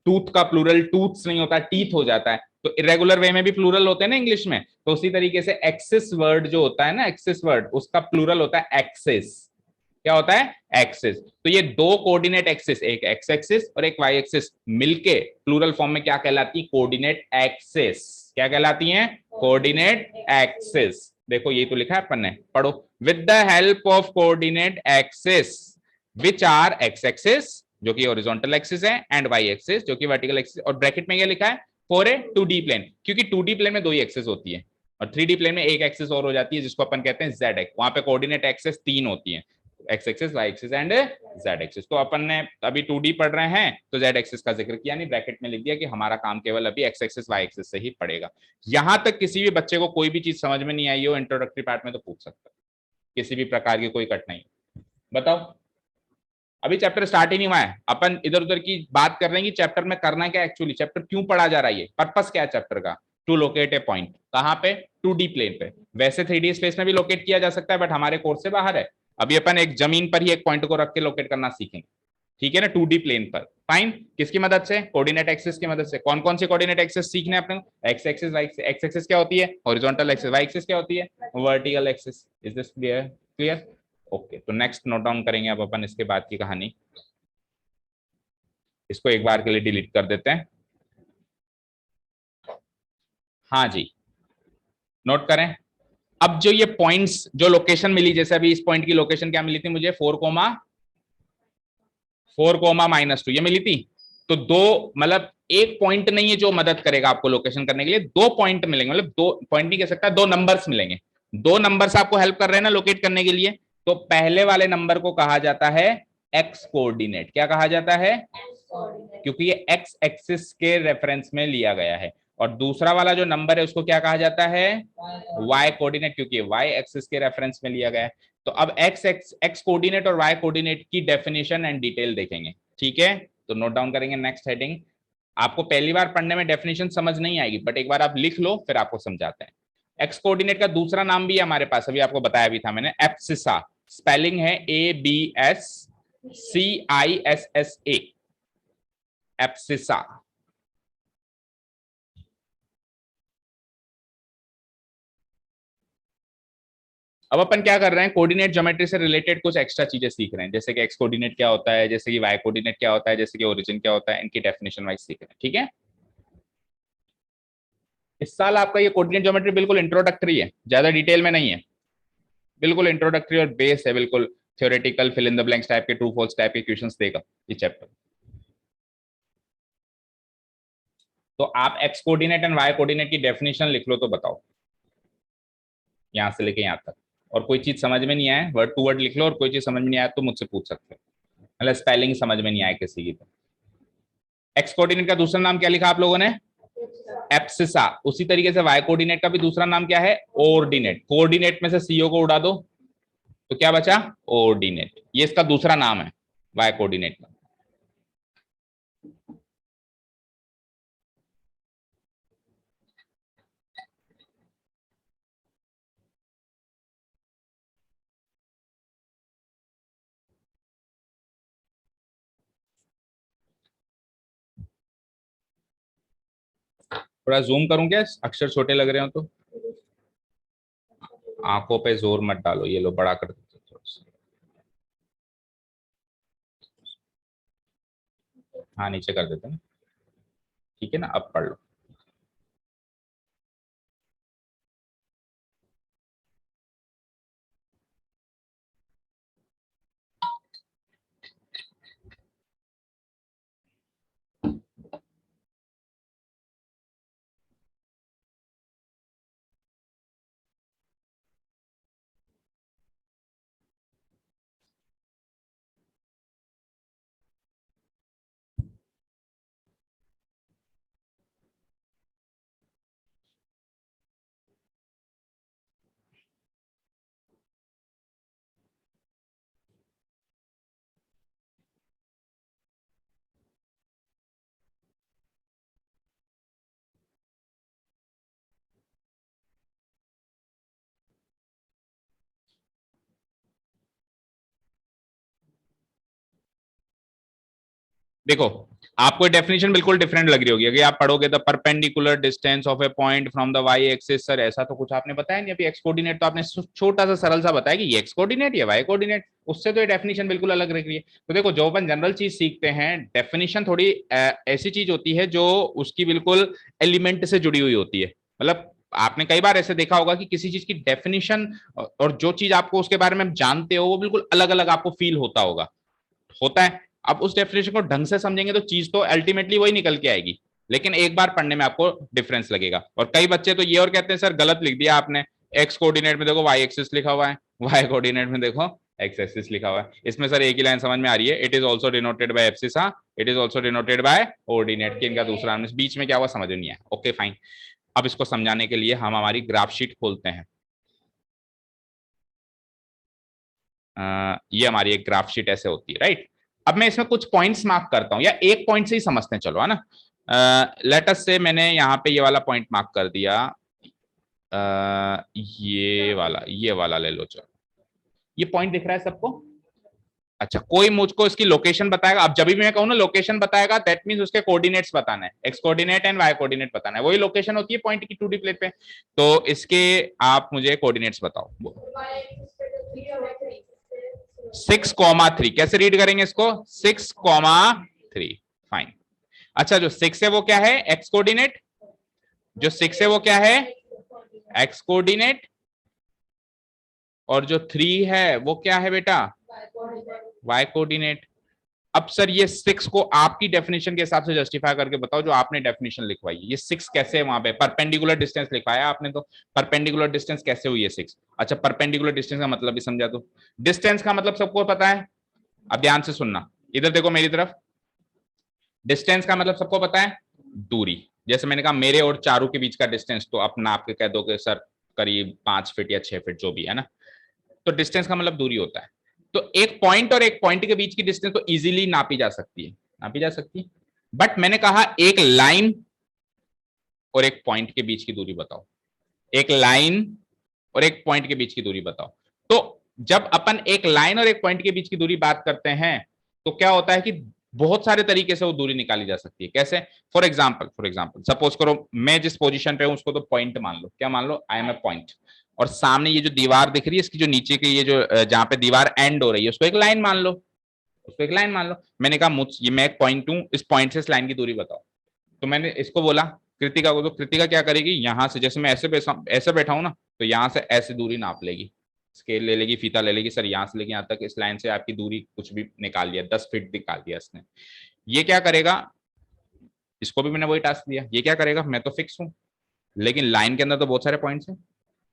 टूथ का प्लूरल टूथ्स नहीं होता, टीथ हो जाता है, तो इरेगुलर वे में भी प्लूरल होते हैं ना इंग्लिश में। तो उसी तरीके से एक्सिस वर्ड जो होता है ना, एक्सिस वर्ड, उसका प्लूरल होता है एक्सिस। क्या होता है? एक्सिस। तो ये दो कोऑर्डिनेट एक्सिस, एक एक्स एक्सिस और एक वाई एक्सिस, मिलके प्लूरल फॉर्म में क्या कहलाती है? Coordinate axis. क्या कहलाती हैं? Coordinate axis. देखो ये तो लिखा है अपन ने, पढ़ो। With the help of coordinate axis which are x axis जो कि हॉरिजॉन्टल एक्सिस है, एंड वाई एक्सिस जो कि वर्टिकल एक्सिस। और ब्रैकेट में क्या लिखा है? फॉर ए 2D प्लेन, क्योंकि 2D प्लेन में दो ही एक्सिस होती है, और 3D प्लेन में एक एक्सिस और हो जाती है, जिसको अपन कहते हैं जेड एक्स। वहां पे कोऑर्डिनेट एक्सिस 3 होती है, x axis, y axis and z axis. तो अपन ने अभी 2D पढ़ रहे हैं तो जेड एक्सिस का जिक्र किया नहीं, ब्रैकेट में लिख दिया कि हमारा काम केवल अभी एक्स एक्सिस वाई एक्सिस से ही पड़ेगा। यहां तक किसी भी बच्चे को कोई भी चीज समझ में नहीं आई हो इंट्रोडक्टरी पार्ट में तो पूछ सकता है, किसी भी प्रकार की कोई कट नहीं। बताओ। अभी चैप्टर स्टार्ट ही नहीं हुआ है, अपन इधर उधर की बात कर रहे हैं कि चैप्टर में करना क्या, एक्चुअली चैप्टर क्यों पढ़ा जा रहा है, ये पर्पस क्या है चैप्टर का, टू लोकेट ए पॉइंट, कहाँ पे, 2D प्लेन पे। वैसे 3D स्पेस में भी लोकेट किया जा सकता है, बट हमारे कोर्स से बाहर है। अभी अपन एक जमीन पर ही एक पॉइंट को रख के लोकेट करना सीखेंगे, ठीक है ना, 2D प्लेन पर। फाइन, किसकी मदद से, कोऑर्डिनेट एक्सिस की मदद से। कौन कौन सी कोऑर्डिनेट एक्सिस सीखने अपने को, x axis, y axis. X axis क्या होती है, हॉरिजॉन्टल एक्सिस। वाई एक्सिस क्या होती है, vertical axis. Is this clear, clear, okay. तो नेक्स्ट नोट डाउन करेंगे अब अपन इसके बाद की कहानी। इसको एक बार के लिए डिलीट कर देते हैं। हाँ जी, नोट करें। अब जो ये पॉइंट्स, जो लोकेशन मिली, जैसे अभी इस पॉइंट की लोकेशन क्या मिली थी मुझे, 4,4,-2 ये मिली थी। तो दो, मतलब एक पॉइंट नहीं है जो मदद करेगा आपको लोकेशन करने के लिए, दो पॉइंट मिलेंगे, मतलब दो पॉइंट नहीं कह सकता, दो नंबर्स मिलेंगे। दो नंबर्स आपको हेल्प कर रहे हैं ना लोकेट करने के लिए। तो पहले वाले नंबर को कहा जाता है एक्स कोऑर्डिनेट। क्या कहा जाता है, क्योंकि ये एक्स एक्सिस के रेफरेंस में लिया गया है। और दूसरा वाला जो नंबर है उसको क्या कहा जाता है, वाई कोऑर्डिनेट, क्योंकि वाई एक्सिस के रेफरेंस में लिया गया है। तो अब एक्स एक्स एक्स कोऑर्डिनेट और वाई कोऑर्डिनेट की डेफिनेशन एंड डिटेल देखेंगे, ठीक है। तो नोट डाउन करेंगे नेक्स्ट हेडिंग। आपको पहली बार पढ़ने में डेफिनेशन समझ नहीं आएगी, बट एक बार आप लिख लो फिर आपको समझाते हैं। एक्स कोऑर्डिनेट का दूसरा नाम भी है हमारे पास, अभी आपको बताया भी था मैंने, एब्सिसा। स्पेलिंग है ABSCISSA, एब्सिसा। अब अपन क्या कर रहे हैं, कोऑर्डिनेट ज्योमेट्री से रिलेटेड कुछ एक्स्ट्रा चीजें सीख रहे हैं, जैसे कि एक्स कोऑर्डिनेट क्या होता है, जैसे कि वाई कोऑर्डिनेट क्या होता है, जैसे कि ओरिजिन क्या होता है, इनकी डेफिनेशन वाइज सीख रहे हैं, ठीक है। इस साल आपका ये कोऑर्डिनेट ज्योमेट्री बिल्कुल इंट्रोडक्टरी है, ज्यादा डिटेल में नहीं है, बिल्कुल इंट्रोडक्टरी और बेस है, बिल्कुल theoretical fill in the blanks type के, ट्रू फॉल्स टाइप के क्वेश्चंस देगा ये चैप्टर। तो आप x coordinate and y coordinate की डेफिनेशन लिख लो, तो बताओ यहां से लेके यहां तक। और कोई चीज समझ में नहीं आए, वर्ड टू वर्ड लिख लो, और कोई चीज समझ में नहीं आया तो मुझसे पूछ सकते हो, मतलब स्पेलिंग समझ में नहीं आए किसी की तो। एक्स कोऑर्डिनेट का दूसरा नाम क्या लिखा आप लोगों ने, एप्सिसा। उसी तरीके से वाई कोऑर्डिनेट का भी दूसरा नाम क्या है, ऑर्डिनेट। कोऑर्डिनेट में से सीओ को उड़ा दो तो क्या बचा, ऑर्डिनेट। ये इसका दूसरा नाम है वाई कोऑर्डिनेट का। थोड़ा जूम करूं क्या, अक्षर छोटे लग रहे हो तो। आंखों पे जोर मत डालो, ये लो बड़ा कर देते थोड़ा सा। हाँ नीचे कर देते हैं, ठीक है ना, अब पढ़ लो। देखो, आपको डेफिनेशन बिल्कुल डिफरेंट लग रही होगी, अगर आप पढ़ोगे the perpendicular distance of a point from the y axis. Sir ऐसा तो कुछ आपने बताया नहीं, अभी एक्स कोऑर्डिनेट तो आपने छोटा सा सरल सा बताया कि ये एक्स कोऑर्डिनेट या वाई कोऑर्डिनेट, उससे तो ये डेफिनेशन बिल्कुल अलग लग रही है। तो देखो, जो अपन जनरल चीज सीखते हैं, डेफिनेशन थोड़ी ऐसी चीज होती है जो उसकी बिल्कुल एलिमेंट से जुड़ी हुई होती है। मतलब आपने कई बार ऐसे देखा होगा कि किसी चीज की डेफिनेशन और जो चीज आपको उसके बारे में जानते हो वो बिल्कुल अलग अलग आपको फील होता होगा, होता है। अब उस डेफिनेशन को ढंग से समझेंगे तो चीज तो अल्टीमेटली वही निकल के आएगी, लेकिन एक बार पढ़ने में आपको डिफरेंस लगेगा। और कई बच्चे तो ये और कहते हैं सर गलत लिख दिया आपने, एक्स कोऑर्डिनेट में देखो वाई एक्सिस लिखा हुआ है, वाई कोऑर्डिनेट में देखो एक्स एक्सिस लिखा हुआ है। इसमें सर एक ही लाइन समझ में आ रही है, it is also denoted by abscissa, it is also denoted by ordinate, कि इनका दूसरा नाम, बीच में क्या हुआ समझ में नहीं आया, ओके फाइन। अब इसको समझाने के लिए हम हमारी ग्राफ शीट खोलते हैं। ये हमारी एक ग्राफ शीट ऐसे होती है, राइट। अब मैं इसमें कुछ पॉइंट्स मार्क करता हूं, या एक पॉइंट से ही समझते हैं, चलो, है ना। लेट अस से मैंने यहाँ पे ये वाला पॉइंट मार्क कर दिया, ये वाला ले लो, चलो, ये पॉइंट दिख रहा है सबको? अच्छा, कोई मुझको इसकी लोकेशन बताएगा? अब जब भी मैं कहूँ ना लोकेशन बताएगा, दैट मींस उसके कोऑर्डिनेट्स बताना है, x coordinate and y coordinate बताना है, वही लोकेशन होती है पॉइंट की 2D प्लेट पे। तो इसके आप मुझे कोऑर्डिनेट्स बताओ। 6,3 कैसे रीड करेंगे इसको? 6,3, फाइन। अच्छा, जो 6 है वो क्या है? X coordinate. जो 6 है वो क्या है? X coordinate. और जो 3 है वो क्या है बेटा? Y coordinate. अब सर ये 6 को आपकी डेफिनेशन के हिसाब से जस्टिफाई करके बताओ, जो आपने डेफिनेशन लिखवाई है, ये 6 कैसे है वहां पे? परपेंडिकुलर डिस्टेंस लिखवाया आपने, तो परपेंडिकुलर डिस्टेंस कैसे हुई है 6? अच्छा, परपेंडिकुलर डिस्टेंस का मतलब भी समझा दो। डिस्टेंस का मतलब सबको पता है, अब ध्यान से सुनना, इधर देखो मेरी तरफ। डिस्टेंस का मतलब सबको पता है, दूरी। जैसे मैंने कहा मेरे और चारू के बीच का डिस्टेंस, तो अपना आपके कह दो कि सर करीब 5 फीट या 6 फीट जो भी है ना, तो डिस्टेंस का मतलब दूरी होता है। तो एक पॉइंट और एक पॉइंट के बीच की डिस्टेंस तो इजीली नापी जा सकती है, नापी जा सकती है। बट मैंने कहा एक लाइन और एक पॉइंट के बीच की दूरी बताओ, एक लाइन और एक पॉइंट के बीच की दूरी बताओ। तो जब अपन एक लाइन और एक पॉइंट के बीच की दूरी बात करते हैं, तो क्या होता है कि बहुत सारे तरीके से वो दूरी निकाली जा सकती है। कैसे? फॉर एग्जाम्पल सपोज करो मैं जिस पोजीशन पे हूं उसको तो पॉइंट मान लो, क्या मान लो? I M A point. और सामने ये जो दीवार दिख रही है, इसकी जो नीचे की ये जो जहां पे दीवार एंड हो रही है, उसको एक लाइन मान लो, उसको एक लाइन मान लो। मैंने कहा मुझ ये मैं एक पॉइंट हूं, इस पॉइंट से इस लाइन की दूरी बताओ। तो मैंने इसको बोला कृतिका को, तो कृतिका क्या करेगी, यहां से जैसे मैं ऐसे बैठा हूं ना, तो यहां से ऐसी दूरी नाप लेगी, स्केल ले लेगी, फीता ले लेगी, सर यहां से लेके यहां तक इस लाइन से आपकी दूरी कुछ भी निकाल लिया, 10 फीट निकाल दिया इसने। ये क्या करेगा, इसको भी मैंने वही टास्क दिया, ये क्या करेगा, मैं तो फिक्स हूं, लेकिन लाइन के अंदर तो बहुत सारे पॉइंट्स हैं,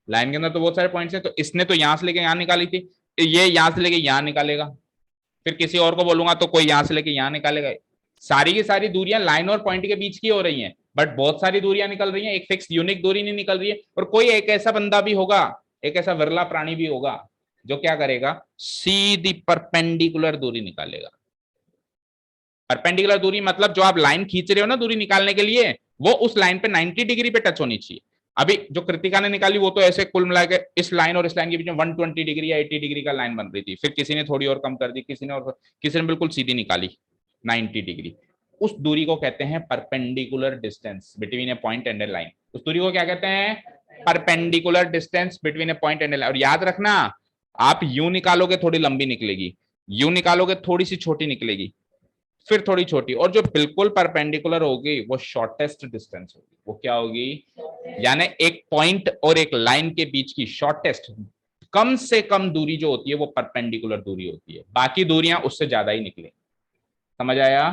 लाइन के अंदर तो बहुत सारे पॉइंट्स हैं, तो इसने तो यहां से लेके यहां निकाली थी, ये यहां से लेके यहां निकालेगा, फिर किसी और को बोलूंगा तो कोई यहां से लेके यहां निकालेगा। सारी की सारी दूरियां लाइन और पॉइंट के बीच की हो रही हैं, बट बहुत सारी दूरियां निकल रही हैं, एक फिक्स यूनिक दूरी नहीं निकल रही है। और कोई एक ऐसा बंदा भी होगा, एक ऐसा विरला प्राणी भी होगा, जो क्या करेगा, सीधी परपेंडिकुलर दूरी निकालेगा। परपेंडिकुलर दूरी मतलब जो आप लाइन खींच रहे हो ना दूरी निकालने के लिए, वो उस लाइन पे 90 डिग्री पे टच होनी चाहिए। अभी जो कृतिका ने निकाली वो तो ऐसे कुल मिला के इस लाइन और इस लाइन के बीच में 120 डिग्री या 80 डिग्री का लाइन बन रही थी, फिर किसी ने थोड़ी और कम कर दी, किसी ने बिल्कुल सीधी निकाली 90 डिग्री। उस दूरी को कहते हैं perpendicular distance between A point and A line. उस दूरी को क्या कहते हैं? Perpendicular distance between A point and A line. और याद रखना, आप यू निकालोगे थोड़ी लंबी निकलेगी, यू निकालोगे थोड़ी सी छोटी निकलेगी, फिर थोड़ी छोटी, और जो बिल्कुल परपेंडिकुलर होगी वो शॉर्टेस्ट डिस्टेंस होगी। वो क्या होगी? यानी एक पॉइंट और एक लाइन के बीच की शॉर्टेस्ट, कम से कम दूरी जो होती है वो परपेंडिकुलर दूरी होती है, बाकी दूरियां उससे ज्यादा ही निकले। समझ आया?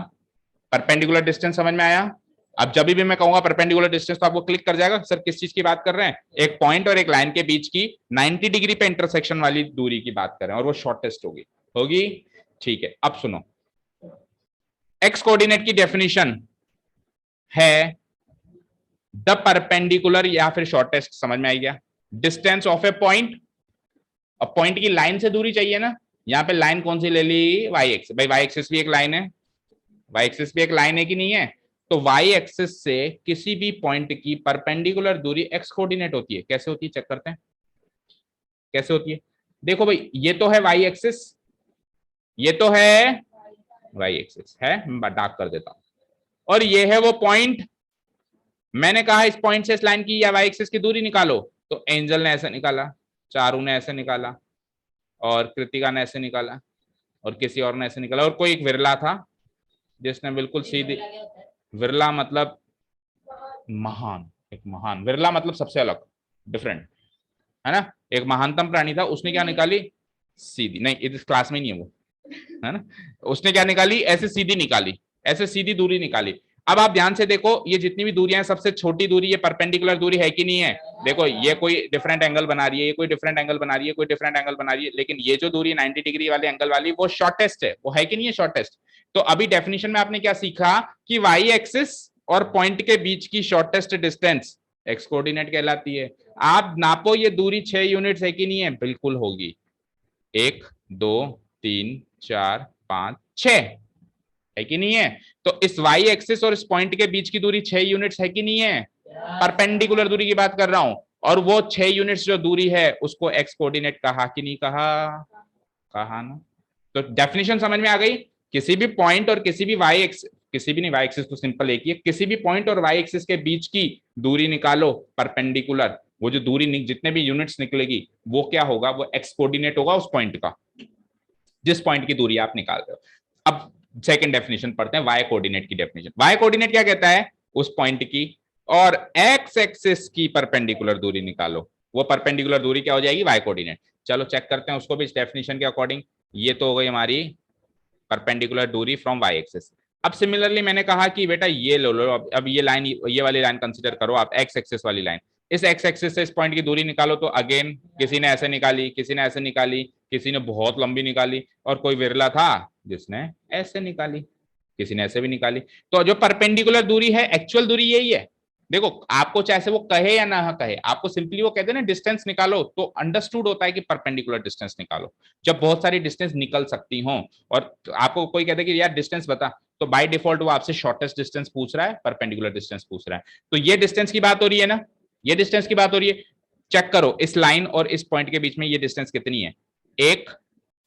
परपेंडिकुलर डिस्टेंस समझ में आया? अब जब भी मैं कहूंगा परपेंडिकुलर डिस्टेंस तो आपको क्लिक कर जाएगा, सर किस चीज की बात कर रहे हैं? एक पॉइंट और एक लाइन के बीच की 90 डिग्री पे इंटरसेक्शन वाली दूरी की बात कर रहे हैं, और वो शॉर्टेस्ट होगी। होगी? ठीक है, अब सुनो, एक्स कोऑर्डिनेट की डेफिनेशन है द परपेंडिकुलर या फिर शॉर्टेस्ट, समझ में आई गया? Distance of a point. अब पॉइंट की लाइन से दूरी चाहिए ना, यहां पे लाइन कौन सी ले ली? Y x. भाई वाई एक्सिस भी एक लाइन है, वाई एक्सिस भी एक लाइन है कि नहीं है? तो वाई एक्सिस से किसी भी पॉइंट की परपेंडिकुलर दूरी एक्स कोऑर्डिनेट होती है। कैसे होती है चेक करते हैं, कैसे होती है। देखो भाई, ये तो है वाई एक्सिस, ये तो है वाई एक्सिस है, मैं डार्क कर देता हूं, और ये है वो पॉइंट। मैंने कहा इस पॉइंट से इस लाइन की या वाई एक्सिस की दूरी निकालो, तो एंजल ने ऐसे निकाला, चारू ने ऐसे निकाला, और कृतिका ने ऐसे निकाला, और किसी और ने ऐसे निकाला, और कोई एक विरला था जिसने बिल्कुल सीधी, विरला मतलब महान, एक महान, विरला मतलब सबसे अलग, डिफरेंट, है ना, एक महानतम प्राणी था, उसने क्या निकाली? सीधी, नहीं इस क्लास में नहीं है वो, है ना, उसने क्या निकाली? ऐसे सीधी निकाली, ऐसे सीधी दूरी निकाली। अब आप ध्यान से देखो, ये जितनी भी दूरियां हैं, सबसे छोटी दूरी ये परपेंडिकुलर दूरी है कि नहीं है? देखो ये कोई डिफरेंट एंगल बना रही है, ये कोई डिफरेंट एंगल बना रही है, कोई डिफरेंट एंगल बना रही है, लेकिन ये जो दूरी 90 डिग्री वाले एंगल वाली वो शॉर्टेस्ट है, वो है कि नहीं है शॉर्टेस्ट? तो अभी डेफिनेशन में आपने क्या सीखा कि वाई एक्सिस और पॉइंट के बीच की शॉर्टेस्ट डिस्टेंस एक्स कोऑर्डिनेट कहलाती है। आप नापो ये दूरी 6 यूनिट्स है कि नहीं है? बिल्कुल होगी। 1 2 3 4 5 6 है कि नहीं है? तो इस y एक्सिस और इस पॉइंट के बीच की दूरी 6 यूनिट्स है कि नहीं है? परपेंडिकुलर दूरी की बात कर रहा हूं, और वो 6 यूनिट्स जो दूरी है उसको एक्स कोऑर्डिनेट कहा कि नहीं कहा? कहा ना। तो डेफिनेशन समझ में आ गई? किसी भी पॉइंट और किसी भी वाई एक्स, किसी भी नहीं, वाई एक्सिस तो सिंपल एक ही है, किसी भी पॉइंट और वाई एक्सिस के बीच की दूरी निकालो परपेंडिकुलर, वो जो दूरी जितने भी यूनिट्स निकलेगी वो क्या होगा? वो एक्स कोऑर्डिनेट होगा उस पॉइंट का, जिस पॉइंट की दूरी आप निकाल रहे हो। अब सेकंड डेफिनेशन पढ़ते हैं, वाई कोऑर्डिनेट की डेफिनेशन। वाई कोऑर्डिनेट क्या कहता है? उस पॉइंट की और एक्स एक्सिस की परपेंडिकुलर दूरी निकालो, वो परपेंडिकुलर दूरी क्या हो जाएगी? Y coordinate. चलो चेक करते हैं उसको भी इस डेफिनेशन के अकॉर्डिंग। ये तो हो गई हमारी परपेंडिकुलर दूरी फ्रॉम वाई एक्सिस। अब सिमिलरली मैंने कहा कि बेटा ये लो लो, अब ये लाइन, ये वाली लाइन कंसीडर करो आप, एक्स एक्सिस वाली लाइन। इस एक्स एक्सिस से इस पॉइंट की दूरी निकालो, तो अगेन किसी ने ऐसे निकाली, किसी ने ऐसे निकाली, किसी ने बहुत लंबी निकाली, और कोई विरला था जिसने ऐसे निकाली, किसी ने ऐसे भी निकाली। तो जो परपेंडिकुलर दूरी है, एक्चुअल दूरी यही है। देखो आपको चाहे से वो कहे या ना कहे, आपको सिंपली वो कहते हैं ना डिस्टेंस निकालो, तो अंडरस्टूड होता है कि परपेंडिकुलर डिस्टेंस निकालो। जब बहुत सारी डिस्टेंस निकल सकती हो और आपको कोई कहते हैं कि यार डिस्टेंस बता, तो बाय डिफॉल्ट वो आपसे शॉर्टेस्ट डिस्टेंस पूछ रहा है, परपेंडिकुलर डिस्टेंस पूछ रहा है। तो ये डिस्टेंस की बात हो रही है ना, ये डिस्टेंस की बात हो रही है। चेक करो इस लाइन और इस पॉइंट के बीच में ये डिस्टेंस कितनी है? 1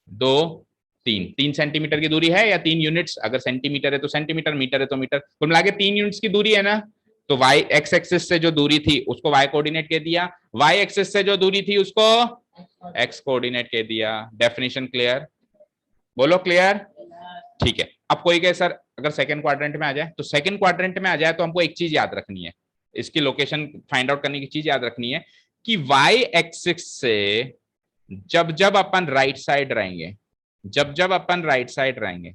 2 3 सेंटीमीटर की दूरी है, या 3 यूनिट्स, अगर सेंटीमीटर है तो सेंटीमीटर, मीटर है तो मीटर, कुल मिला के 3 यूनिट्स की दूरी है ना। तो y एक्स एक्सिस से जो दूरी थी उसको y कोऑर्डिनेट कह दिया, y एक्सिस से जो दूरी थी उसको x कोऑर्डिनेट कह दिया। Definition clear? बोलो क्लियर? ठीक है। अब कोई कहे सर अगर सेकंड क्वाड्रेंट में आ जाए, तो सेकंड क्वाड्रेंट में आ जाए तो हमको एक चीज याद रखनी है, इसकी लोकेशन फाइंड आउट करने की चीज याद रखनी है कि y एक्सिस से जब जब अपन राइट साइड रहेंगे, जब जब अपन राइट साइड रहेंगे,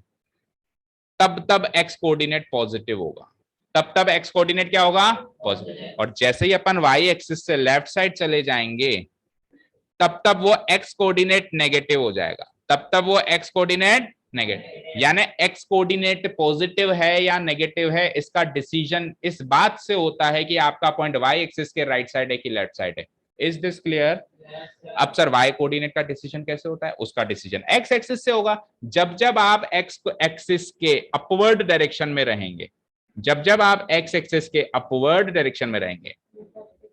तब तब x कोऑर्डिनेट पॉजिटिव होगा, तब तब x कोऑर्डिनेट क्या होगा? पॉजिटिव। और जैसे ही अपन y एक्सिस से लेफ्ट साइड चले जाएंगे, तब तब वो x कोऑर्डिनेट नेगेटिव हो जाएगा, तब तब वो x कोऑर्डिनेट नेगेटिव। यानी x कोऑर्डिनेट पॉजिटिव है या नेगेटिव है, इसका डिसीजन इस बात से होता है कि आपका पॉइंट y एक्सिस के राइट साइड है कि लेफ्ट साइड है। Is this clear? अब सर y कोऑर्डिनेट का डिसीजन कैसे होता है? उसका डिसीजन x एक्सिस से होगा। जब जब आप x एक्सिस के अपवर्ड डायरेक्शन में रहेंगे, जब जब आप x एक्सिस के अपवर्ड डायरेक्शन में रहेंगे,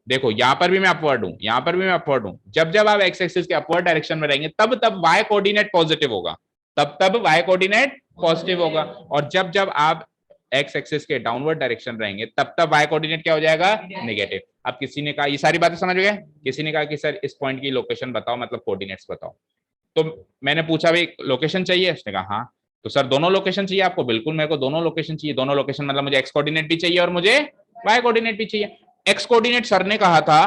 देखो यहां पर भी मैं अपवर्ड हूं, यहां पर भी मैं अपवर्ड हूं, जब जब आप x एक्सिस के अपवर्ड डायरेक्शन में रहेंगे, तब तब y कोऑर्डिनेट पॉजिटिव होगा, तब तब y कोऑर्डिनेट पॉजिटिव होगा। और जब जब आप x एक्सिस के डाउनवर्ड डायरेक्शन रहेंगे, तब तब y कोऑर्डिनेट क्या हो जाएगा? नेगेटिव। अब किसी ने कहा, ये सारी बातें समझ गए? किसी ने कहा कि सर इस पॉइंट की लोकेशन बताओ, मतलब कोऑर्डिनेट्स बताओ। तो मैंने पूछा भाई लोकेशन चाहिए? उसने कहा हाँ। तो सर दोनों लोकेशन चाहिए आपको? बिल्कुल मेरे को दोनों लोकेशन चाहिए। दोनों लोकेशन मतलब मुझे एक्स कोऑर्डिनेट भी चाहिए और मुझे वाई कोऑर्डिनेट भी चाहिए। एक्स कोऑर्डिनेट सर ने कहा था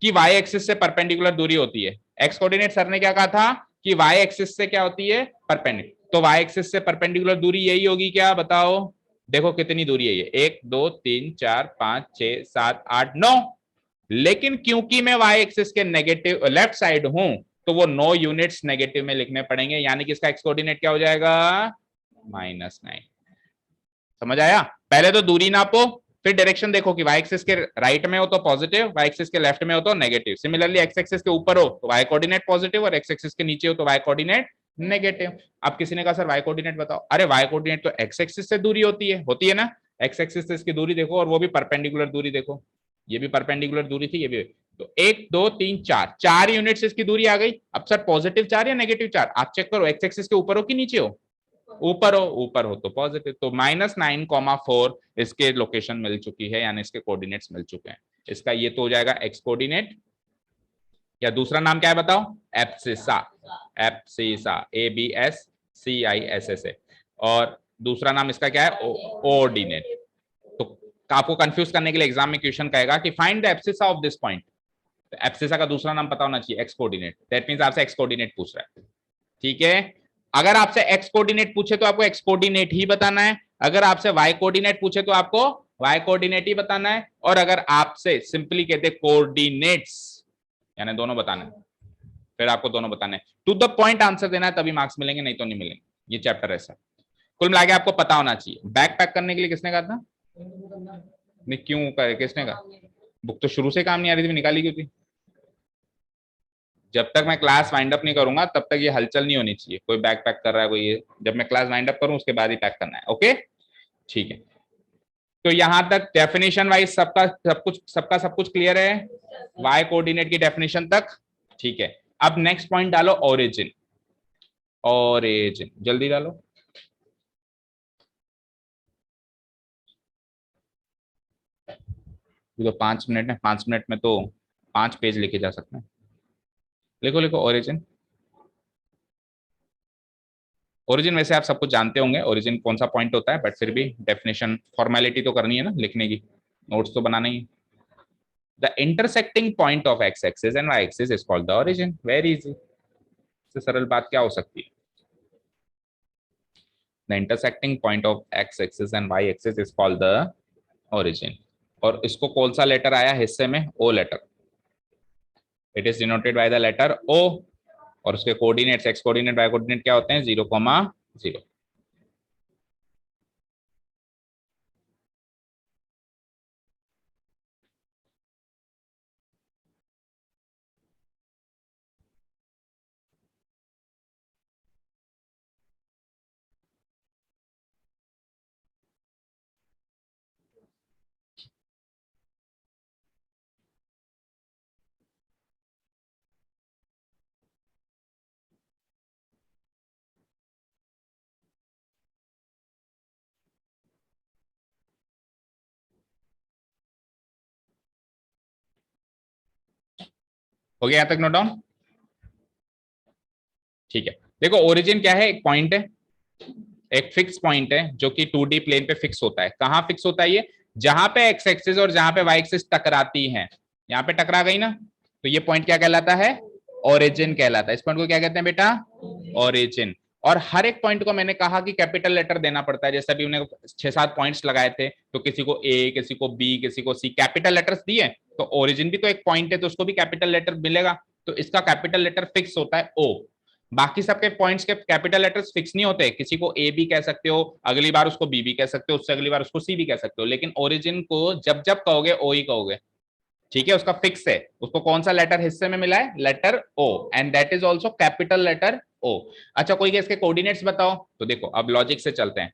कि वाई एक्सिस से परपेंडिकुलर दूरी होती है। एक्स कोऑर्डिनेट सर ने क्या कहा था? कि वाई एक्सिस से क्या होती है? परपेंडिकुलर। तो वाई एक्सिस से परपेंडिकुलर दूरी यही होगी क्या? बताओ। देखो कितनी दूरी है ये, 1 2 3 4 5 6 7 8 9। लेकिन क्योंकि मैं वाई एक्सिस के नेगेटिव लेफ्ट साइड हूं, तो वो 9 यूनिट्स नेगेटिव में लिखने पड़ेंगे, यानी कि इसका एक्स कोऑर्डिनेट क्या हो जाएगा? -9। समझ आया? पहले तो दूरी नापो, फिर डायरेक्शन देखो कि वाई एक्सिस के राइट में हो तो पॉजिटिव, वाई एक्सिस के लेफ्ट में हो तो नेगेटिव। सिमिलरली एक्स एक्सिस के ऊपर हो तो वाई कोऑर्डिनेट पॉजिटिव, और एक्स एक्सिस के नीचे हो तो वाई कोऑर्डिनेट नेगेटिव। अब किसी ने कहा सर वाई कोऑर्डिनेट बताओ। अरे वाई कोऑर्डिनेट तो एक्स एक्सिस से दूरी होती है ना। एक्स एक्सिस से इसकी दूरी देखो, और वो भी परपेंडिकुलर दूरी देखो, ये भी परपेंडिकुलर दूरी थी, ये भी। तो 1 2 3 4 यूनिट्स इसकी दूरी आ गई। अब सर पॉजिटिव 4 या नेगेटिव 4? आप चेक करो एक्स एक्सिस के ऊपर हो कि नीचे हो? ऊपर हो तो पॉजिटिव। तो -9,4 इसके लोकेशन मिल चुकी है, यानी इसके कोऑर्डिनेट्स मिल चुके हैं। इसका ये तो हो जाएगा एक्स कोऑर्डिनेट, या दूसरा नाम क्या है बताओ? एब्सिसा। Abscissa, ABSCISSA। और दूसरा नाम इसका क्या है? ऑर्डिनेट। तो आपको कंफ्यूज करने के लिए एग्जाम में क्वेश्चन कहेगा कि find the abscissa of this point. Abscissa का दूसरा नाम पता होना चाहिए एक्स कोऑर्डिनेट। दैट मींस आपसे एक्स कोऑर्डिनेट पूछ रहा है, ठीक है। अगर आपसे एक्स कोऑर्डिनेट पूछे तो आपको एक्स कोऑर्डिनेट ही बताना है, अगर आपसे वाई कोऑर्डिनेट पूछे तो आपको वाई कोऑर्डिनेट ही बताना है, और अगर आपसे सिंपली कहते कोऑर्डिनेट्स, यानी दोनों बताना है, फिर आपको दोनों बताना है। टू द पॉइंट आंसर देना है, तभी मार्क्स मिलेंगे, नहीं तो नहीं मिलेंगे। ये चैप्टर ऐसा कुल मिला के आपको पता होना चाहिए। बैग पैक करने के लिए किसने कहा था? नहीं, क्यों करे, किसने कहा? बुक तो शुरू से काम नहीं आ रही थी, निकाली क्यों थी? जब तक मैं क्लास वाइंड अप नहीं करूंगा तब तक ये हलचल नहीं होनी चाहिए, कोई बैग पैक कर रहा है कोई ये, जब मैं क्लास वाइंड अप करूं उसके बाद ही पैक करना है। ओके ठीक है, तो यहां तक डेफिनेशन वाइज सबका सब कुछ क्लियर है, वाई कोऑर्डिनेट की डेफिनेशन तक। ठीक है, अब नेक्स्ट पॉइंट डालो ओरिजिन। ओरिजिन जल्दी डालो। ये तो 5 मिनट है, 5 मिनट में तो 5 पेज लिखे जा सकते हैं। लिखो लिखो ओरिजिन। ओरिजिन वैसे आप सब कुछ जानते होंगे ओरिजिन कौन सा पॉइंट होता है, बट फिर भी डेफिनेशन फॉर्मेलिटी तो करनी है ना, लिखने की, नोट्स तो बनाना ही है। The intersecting point of x axis and y axis is called the origin. Very easy, इससे सरल बात क्या हो सकती है। The intersecting point of x axis and y axis is called the origin. और इसको कौन सा लेटर आया हिस्से में, O letter. It is denoted by the letter O, और उसके coordinates x coordinate y coordinate क्या होते हैं, 0,0। हो गया यहाँ तक नोट डाउन। ठीक है, देखो ओरिजिन क्या है, एक पॉइंट है, एक फिक्स पॉइंट है जो कि 2D प्लेन पे फिक्स होता है। कहां फिक्स होता है ये, जहां पे एक्स एक्सिस और जहां पे वाई एक्सिस टकराती हैं। यहाँ पे टकरा गई ना, तो ये पॉइंट क्या कहलाता है, ओरिजिन कहलाता है। इस पॉइंट को क्या कहते हैं बेटा, ओरिजिन। और हर एक पॉइंट को मैंने कहा कि कैपिटल लेटर देना पड़ता है, जैसे अभी उन्हें 6-7 पॉइंट्स लगाए थे, तो किसी को ए, किसी को बी, किसी को सी, कैपिटल लेटर्स दिए। तो ओरिजिन भी तो एक पॉइंट है, तो उसको भी कैपिटल लेटर मिलेगा, तो इसका कैपिटल लेटर फिक्स होता है ओ। बाकी सबके पॉइंट्स के कैपिटल लेटर्स फिक्स नहीं होते, किसी को ए भी कह सकते हो, अगली बार उसको बी भी कह सकते हो, उससे अगली बार उसको सी भी कह सकते हो, लेकिन ओरिजिन को जब जब कहोगे ओ ही कहोगे। ठीक है, उसका फिक्स है, उसको कौन सा लेटर हिस्से में मिला है, letter O, and that is also capital letter O. अच्छा, कोई इसके कोऑर्डिनेट्स बताओ, तो देखो अब लॉजिक से चलते हैं,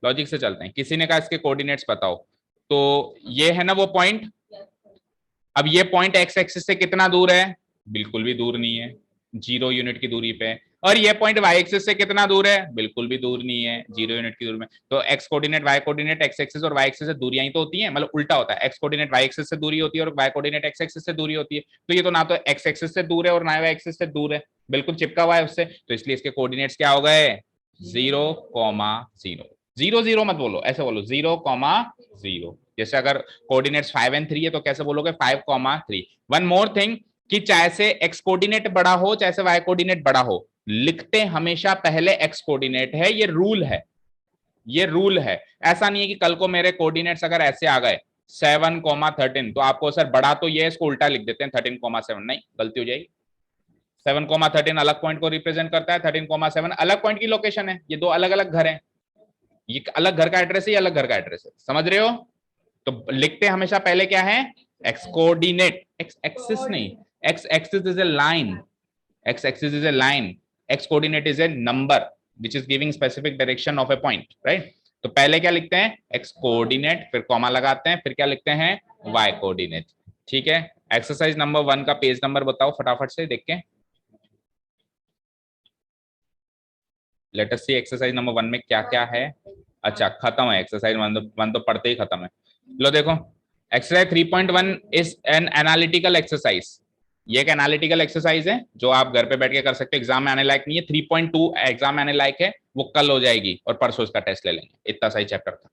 लॉजिक से चलते हैं। किसी ने कहा इसके कोऑर्डिनेट्स बताओ, तो ये है ना वो पॉइंट। अब ये पॉइंट एक्स एक्सिस से कितना दूर है, बिल्कुल भी दूर नहीं है, 0 यूनिट की दूरी पे। और ये पॉइंट वाई एक्सिस से कितना दूर है, बिल्कुल भी दूर नहीं है, 0 यूनिट की दूरी में। तो x coordinate y coordinate x axis और वाई एक्सिस से दूरियां ही तो होती हैं, मतलब उल्टा होता है, एक्स कोऑर्डिनेट वाई एक्सिस से दूरी होती है और वाई कोऑर्डिनेट एक्स एक्सिस से दूरी होती है। तो ये तो ना तो एक्स एक्सिस से दूर है और ना वाई एक्सिस से दूर है, बिल्कुल चिपका हुआ है उससे, तो इसलिए इसके कोऑर्डिनेट्स क्या हो गए, 0,0। 0,0 मत बोलो, ऐसे बोलो 0,0। जैसे अगर कोऑर्डिनेट्स 5 और 3 है तो कैसे बोलोगे, 5,3। वन मोर थिंग, कि चाहे से एक्स कोऑर्डिनेट बड़ा हो चाहे से वाई कोऑर्डिनेट बड़ा हो, लिखते हमेशा पहले एक्स कोऑर्डिनेट है, ये रूल है, ये रूल है। ऐसा नहीं है कि कल को मेरे कोऑर्डिनेट्स अगर ऐसे आ गए 7,13, तो आपको सर बड़ा तो ये, इसको उल्टा लिख देते हैं 13,7, नहीं, गलती हो जाएगी। 7,13 अलग पॉइंट को रिप्रेजेंट करता है, 13,7 अलग पॉइंट की लोकेशन है, ये दो अलग अलग घर हैं, ये अलग घर का एड्रेस है, ये अलग घर का एड्रेस है, समझ रहे हो। तो लिखते हमेशा पहले क्या है, एक्स कोऑर्डिनेट, एक्स एक्सिस नहीं, x axis is a line, x axis is a line, x coordinate is a number which is giving specific direction of a point, right. तो पहले क्या लिखते हैं, एक्स कोऑर्डिनेट, फिर कॉमा लगाते हैं, फिर क्या लिखते हैं, वाई कोऑर्डिनेट। ठीक है, एक्सरसाइज नंबर 1 का पेज नंबर बताओ फटाफट से देख के। लेट अस सी एक्सरसाइज नंबर 1 में क्या क्या है। अच्छा खत्म है एक्सरसाइज 1 तो पढ़ते ही खत्म है। लो देखो, exercise 3.1 is an analytical exercise. ये एक एनालिटिकल एक्सरसाइज है जो आप घर पे बैठ के कर सकते हो, एग्जाम में आने लायक नहीं है। 3.2 एग्जाम में आने लायक है, वो कल हो जाएगी और परसों इसका टेस्ट ले लेंगे, इतना सही चैप्टर था।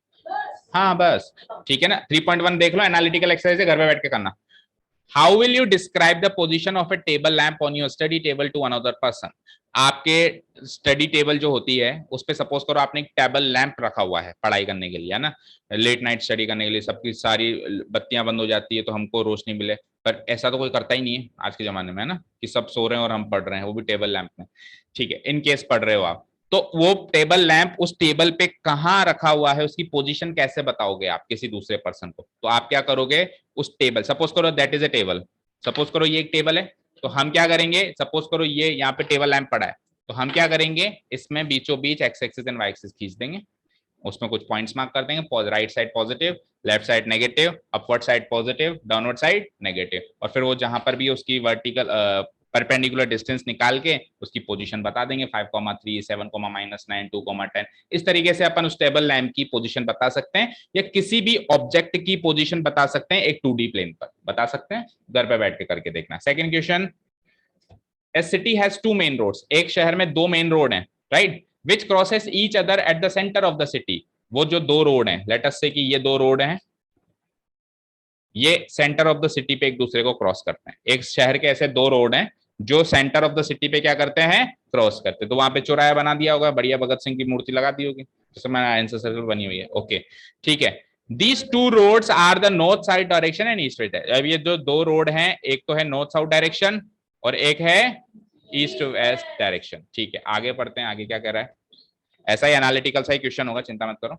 हाँ बस ठीक है ना, 3.1 देख लो, एनालिटिकल एक्सरसाइज है, घर पे बैठ के करना। How will you describe the position of a table lamp on your study table to another person. आपके स्टडी टेबल जो होती है उस पे सपोज करो आपने एक टेबल लैंप रखा हुआ है पढ़ाई करने के लिए, है ना, लेट नाइट स्टडी करने के लिए, सबकी सारी बत्तियां बंद हो जाती है तो हमको रोशनी मिले। पर ऐसा तो कोई करता ही नहीं है आज के जमाने में, है ना, कि सब सो रहे हैं और हम पढ़ रहे हैं, वो भी टेबल लैंप में। ठीक है, इन केस पढ़ रहे हो आप, तो वो टेबल लैंप उस टेबल पे कहाँ रखा हुआ है, उसकी पोजीशन कैसे बताओगे आप किसी दूसरे पर्सन को। तो आप क्या करोगे, उस टेबल, सपोज करो that is a table, suppose करो ये एक टेबल है, तो हम क्या करेंगे, सपोज करो ये यहाँ पे टेबल लैंप पड़ा है, तो हम क्या करेंगे, इसमें बीचों बीच x axis and y axis खींच देंगे, उसमें कुछ पॉइंट्स मार्क कर देंगे, right side positive, left side negative, upward side positive, downward side negative, और फिर वो जहां पर भी उसकी वर्टिकल परपेंडिकुलर डिस्टेंस निकाल के उसकी पोजीशन बता देंगे, 5,3, 7, -9, 2, 10। इस तरीके से अपन उस टेबल लैंप की पोजीशन बता सकते हैं, या किसी भी ऑब्जेक्ट की पोजीशन बता सकते हैं, एक 2D प्लेन पर बता सकते हैं। घर पे बैठ के करके देखना। Second question, a city has 2 main roads, एक शहर में 2 मेन रोड हैं, right, which crosses each other at the centre of the city. वो जो 2 रोड हैं, लेट अस से कि ये 2 रोड हैं, ये सेंटर ऑफ द सिटी पे एक दूसरे को क्रॉस करते हैं। एक शहर के ऐसे 2 रोड हैं जो सेंटर ऑफ द सिटी पे क्या करते हैं, क्रॉस करते हैं। तो वहां पे चौराया बना दिया होगा, बढ़िया भगत सिंह की मूर्ति लगा दी होगी, जिसमें आंसर सर्कल बनी हुई है। ओके, ठीक है। These 2 roads are the north side direction and east side. अब ये जो 2 रोड हैं, एक तो है नॉर्थ साउथ डायरेक्शन और एक है ईस्ट वेस्ट डायरेक्शन। ठीक है, आगे पढ़ते हैं, आगे क्या कह रहा है। ऐसा ही एनालिटिकल सा ही क्वेश्चन होगा, चिंता मत करो।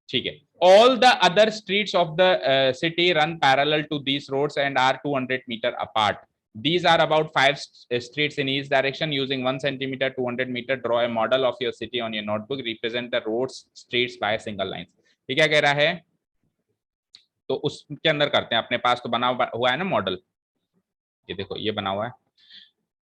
ठीक है, all the other streets of the city run parallel to these roads and are 200 metre apart. These are about 5 streets in each direction. Using 1 centimeter, 200 meter, draw a model of your city on your notebook. Represent the roads, streets by single lines. ठीक है, कह रहा है, तो उसके अंदर करते हैं। अपने पास तो बना हुआ है ना मॉडल, ये देखो ये बना हुआ है।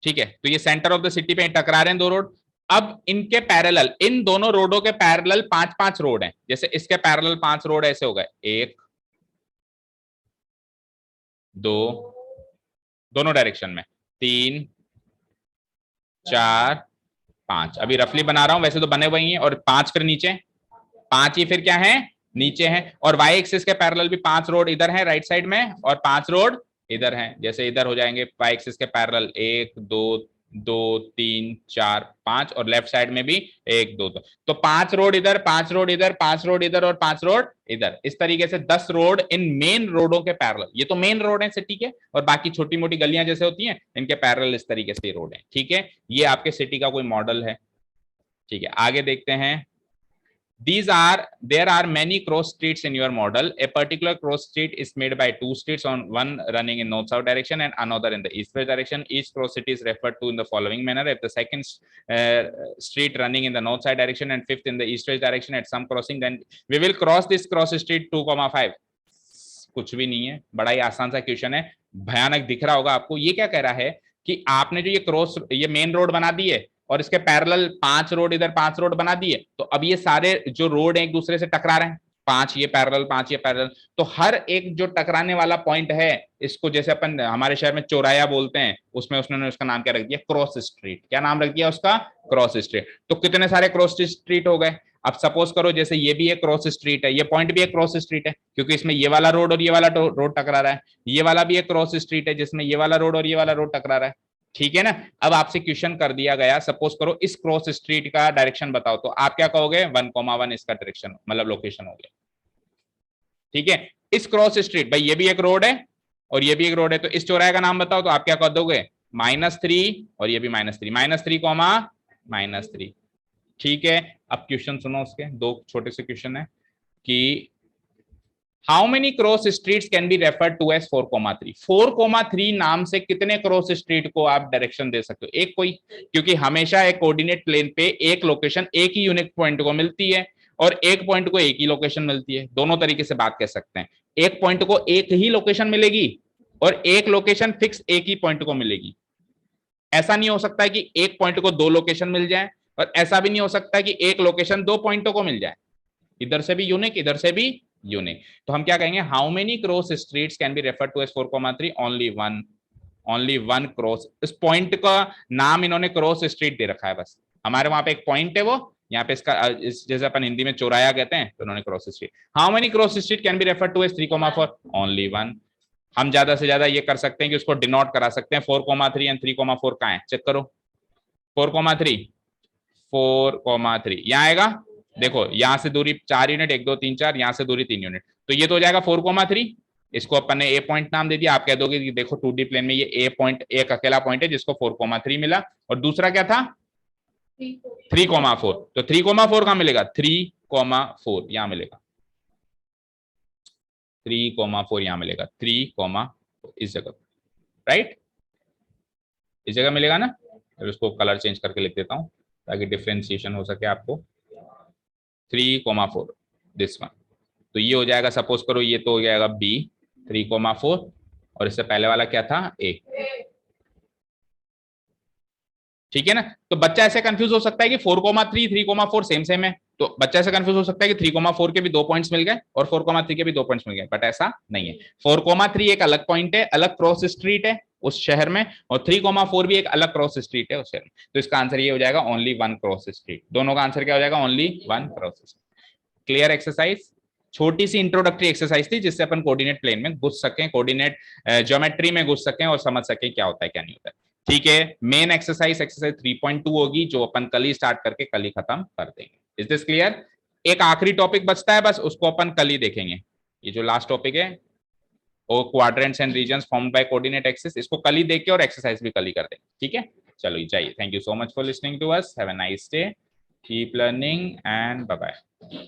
ठीक है, तो ये सेंटर ऑफ द सिटी पे टकरा रहे हैं 2 रोड। अब इनके पैरेलल, इन दोनों रोडों के पैरेलल 5-5 रोड हैं। जैसे इसके पैरेलल 5 रोड ऐसे हो गए, 1 2, दोनों डायरेक्शन में 3 4 5। अभी रफली बना रहा हूं, वैसे तो बने हुए ही हैं। और 5 फिर नीचे, 5 ही फिर क्या है, नीचे है। और वाई एक्सिस के पैरेलल भी 5 रोड इधर है राइट साइड में, और 5 रोड इधर हैं। जैसे इधर हो जाएंगे वाई एक्सिस के पैरेलल 1 2 2 3 4 5, और लेफ्ट साइड में भी 1 2 2। तो 5 रोड इधर, 5 रोड इधर, 5 रोड इधर और 5 रोड इधर। इस तरीके से 10 रोड इन मेन रोडों के पैरेलल। ये तो मेन रोड है सिटी के, और बाकी छोटी मोटी गलियां जैसे होती हैं, इनके पैरेलल इस तरीके से रोड है। ठीक है, ये आपके सिटी का कोई मॉडल है। ठीक है, आगे देखते हैं। There are many cross streets in your model. A particular cross street is made by 2 streets, one running in north-south direction and another in the east-west direction. Each cross street is referred to in the following manner. If the second street running in the north-side direction and fifth in the east-west direction at some crossing, then we will cross this cross street 2,5. कुछ भी नहीं है, बड़ा ही आसान सा question है। भयानक दिख रहा होगा आपको। ये क्या कह रहा है कि आपने जो ये मेन रोड बना दी है और इसके पैरेलल 5 रोड इधर 5 रोड बना दिए, तो अब ये सारे जो रोड एक दूसरे से टकरा रहे हैं, 5 ये पैरेलल 5 ये पैरेलल। तो हर एक जो टकराने वाला पॉइंट है, इसको जैसे अपन हमारे शहर में चौराया बोलते हैं, उसमें उसने उसका नाम क्या रख दिया, क्रॉस स्ट्रीट। क्या नाम रख दिया उसका, क्रॉस स्ट्रीट। तो कितने सारे क्रॉस स्ट्रीट हो गए। अब सपोज करो जैसे ये भी एक क्रॉस स्ट्रीट है, ये पॉइंट भी एक क्रॉस स्ट्रीट है, क्योंकि इसमें ये वाला रोड और ये वाला रोड टकरा रहा है। ये वाला भी एक क्रॉस स्ट्रीट है, जिसमें ये वाला रोड और ये वाला रोड टकरा रहा है। ठीक है ना। अब आपसे क्वेश्चन कर दिया गया, सपोज करो इस क्रॉस स्ट्रीट का डायरेक्शन बताओ, तो आप क्या कहोगे, 1,1 इसका डायरेक्शन मतलब लोकेशन हो गया। ठीक है, इस क्रॉस स्ट्रीट, भाई ये भी एक रोड है और ये भी एक रोड है, तो इस चौराहे का नाम बताओ, तो आप क्या कर दोगे, -3 और ये भी -3, -3, ठीक है। अब क्वेश्चन सुनो, उसके 2 छोटे से क्वेश्चन है कि how many cross streets can be referred to as 4,3। 4,3 नाम से कितने क्रॉस स्ट्रीट को आप डायरेक्शन दे सकते हो, एक कोई, क्योंकि हमेशा एक कोऑर्डिनेट प्लेन पे एक लोकेशन एक ही यूनिक पॉइंट को मिलती है और एक पॉइंट को एक ही लोकेशन मिलती है। दोनों तरीके से बात कह सकते हैं, एक पॉइंट को एक ही लोकेशन मिलेगी और एक लोकेशन फिक्स एक ही पॉइंट को मिलेगी। ऐसा नहीं हो सकता है कि एक पॉइंट को 2 लोकेशन मिल जाए, और ऐसा भी नहीं हो सकता कि एक लोकेशन 2 पॉइंटों को मिल जाए, इधर से भी यूनिक इधर से भी यूनिक। तो हम क्या कहेंगे, how many cross streets can be referred to as 4,3, only one cross. इस पॉइंट का नाम इन्होंने क्रॉस स्ट्रीट दे रखा है, बस हमारे वहां पे एक पॉइंट है, वो यहाँ पे इसका जैसे अपन हिंदी में चौराया कहते हैं, तो उन्होंने cross street. How many cross street can be referred to as 3,4, only one. हम ज्यादा से ज्यादा ये कर सकते हैं कि उसको डिनोट करा सकते हैं, 4,3 एंड 3,4 कहाँ है, चेक करो। 4,3 यहाँ आएगा, देखो यहां से दूरी 4 यूनिट, 1 2 3 4, यहां से दूरी 3 यूनिट, तो ये तो हो जाएगा 4,3। इसको अपन ने ए पॉइंट नाम दे दिया। आप कह दोगे कि देखो 2D प्लेन में ये ए पॉइंट एक अकेला पॉइंट है जिसको 4,3 मिला, और दूसरा क्या था 3,4। तो 3,4 कहां मिलेगा, 3,4 यहां मिलेगा, 3,4 यहां मिलेगा, 3, इस जगह। राइट, इस जगह मिलेगा ना। फिर उसको कलर चेंज करके लिख देता हूँ ताकि डिफ्रेंसिएशन हो सके आपको। 3,4 दिस वन, तो ये हो जाएगा, सपोज करो ये तो हो जाएगा बी 3,4 और इससे पहले वाला क्या था ए। ठीक है ना, तो बच्चा ऐसे कंफ्यूज हो सकता है कि 4,3 3,4 सेम सेम है, तो बच्चा ऐसे कंफ्यूज हो सकता है कि 3,4 के भी 2 पॉइंट्स मिल गए और 4,3 के भी 2 पॉइंट्स मिल गए, बट ऐसा नहीं है। 4,3 एक अलग पॉइंट है, अलग क्रॉस स्ट्रीट है उस शहर में, और 3,4 भी एक अलग क्रॉस स्ट्रीट है उस शहर में। तो इसका आंसर ये हो जाएगा ओनली वन क्रॉस स्ट्रीट। दोनों का आंसर क्या हो जाएगा, only one cross street. Clear exercise, छोटी सी इंट्रोडक्टरी एक्सरसाइज थी जिससे अपन कोऑर्डिनेट प्लेन में घुस सकें, कोऑर्डिनेट ज्योमेट्री में घुस सकें और समझ सकें क्या होता है क्या नहीं होता है। ठीक है, मेन एक्सरसाइज एक्सरसाइज 3.2 होगी जो अपन कल ही स्टार्ट करके कल ही खत्म कर देंगे। Is this clear? एक आखिरी टॉपिक बचता है बस, उसको अपन कल ही देखेंगे। ये जो लास्ट टॉपिक है वो quadrants and regions formed by coordinate axis, इसको कल ही देख के और एक्सरसाइज भी कल ही कर देंगे। ठीक है, चलो जाइए, thank you so much for listening to us, have a nice day, keep learning and bye bye.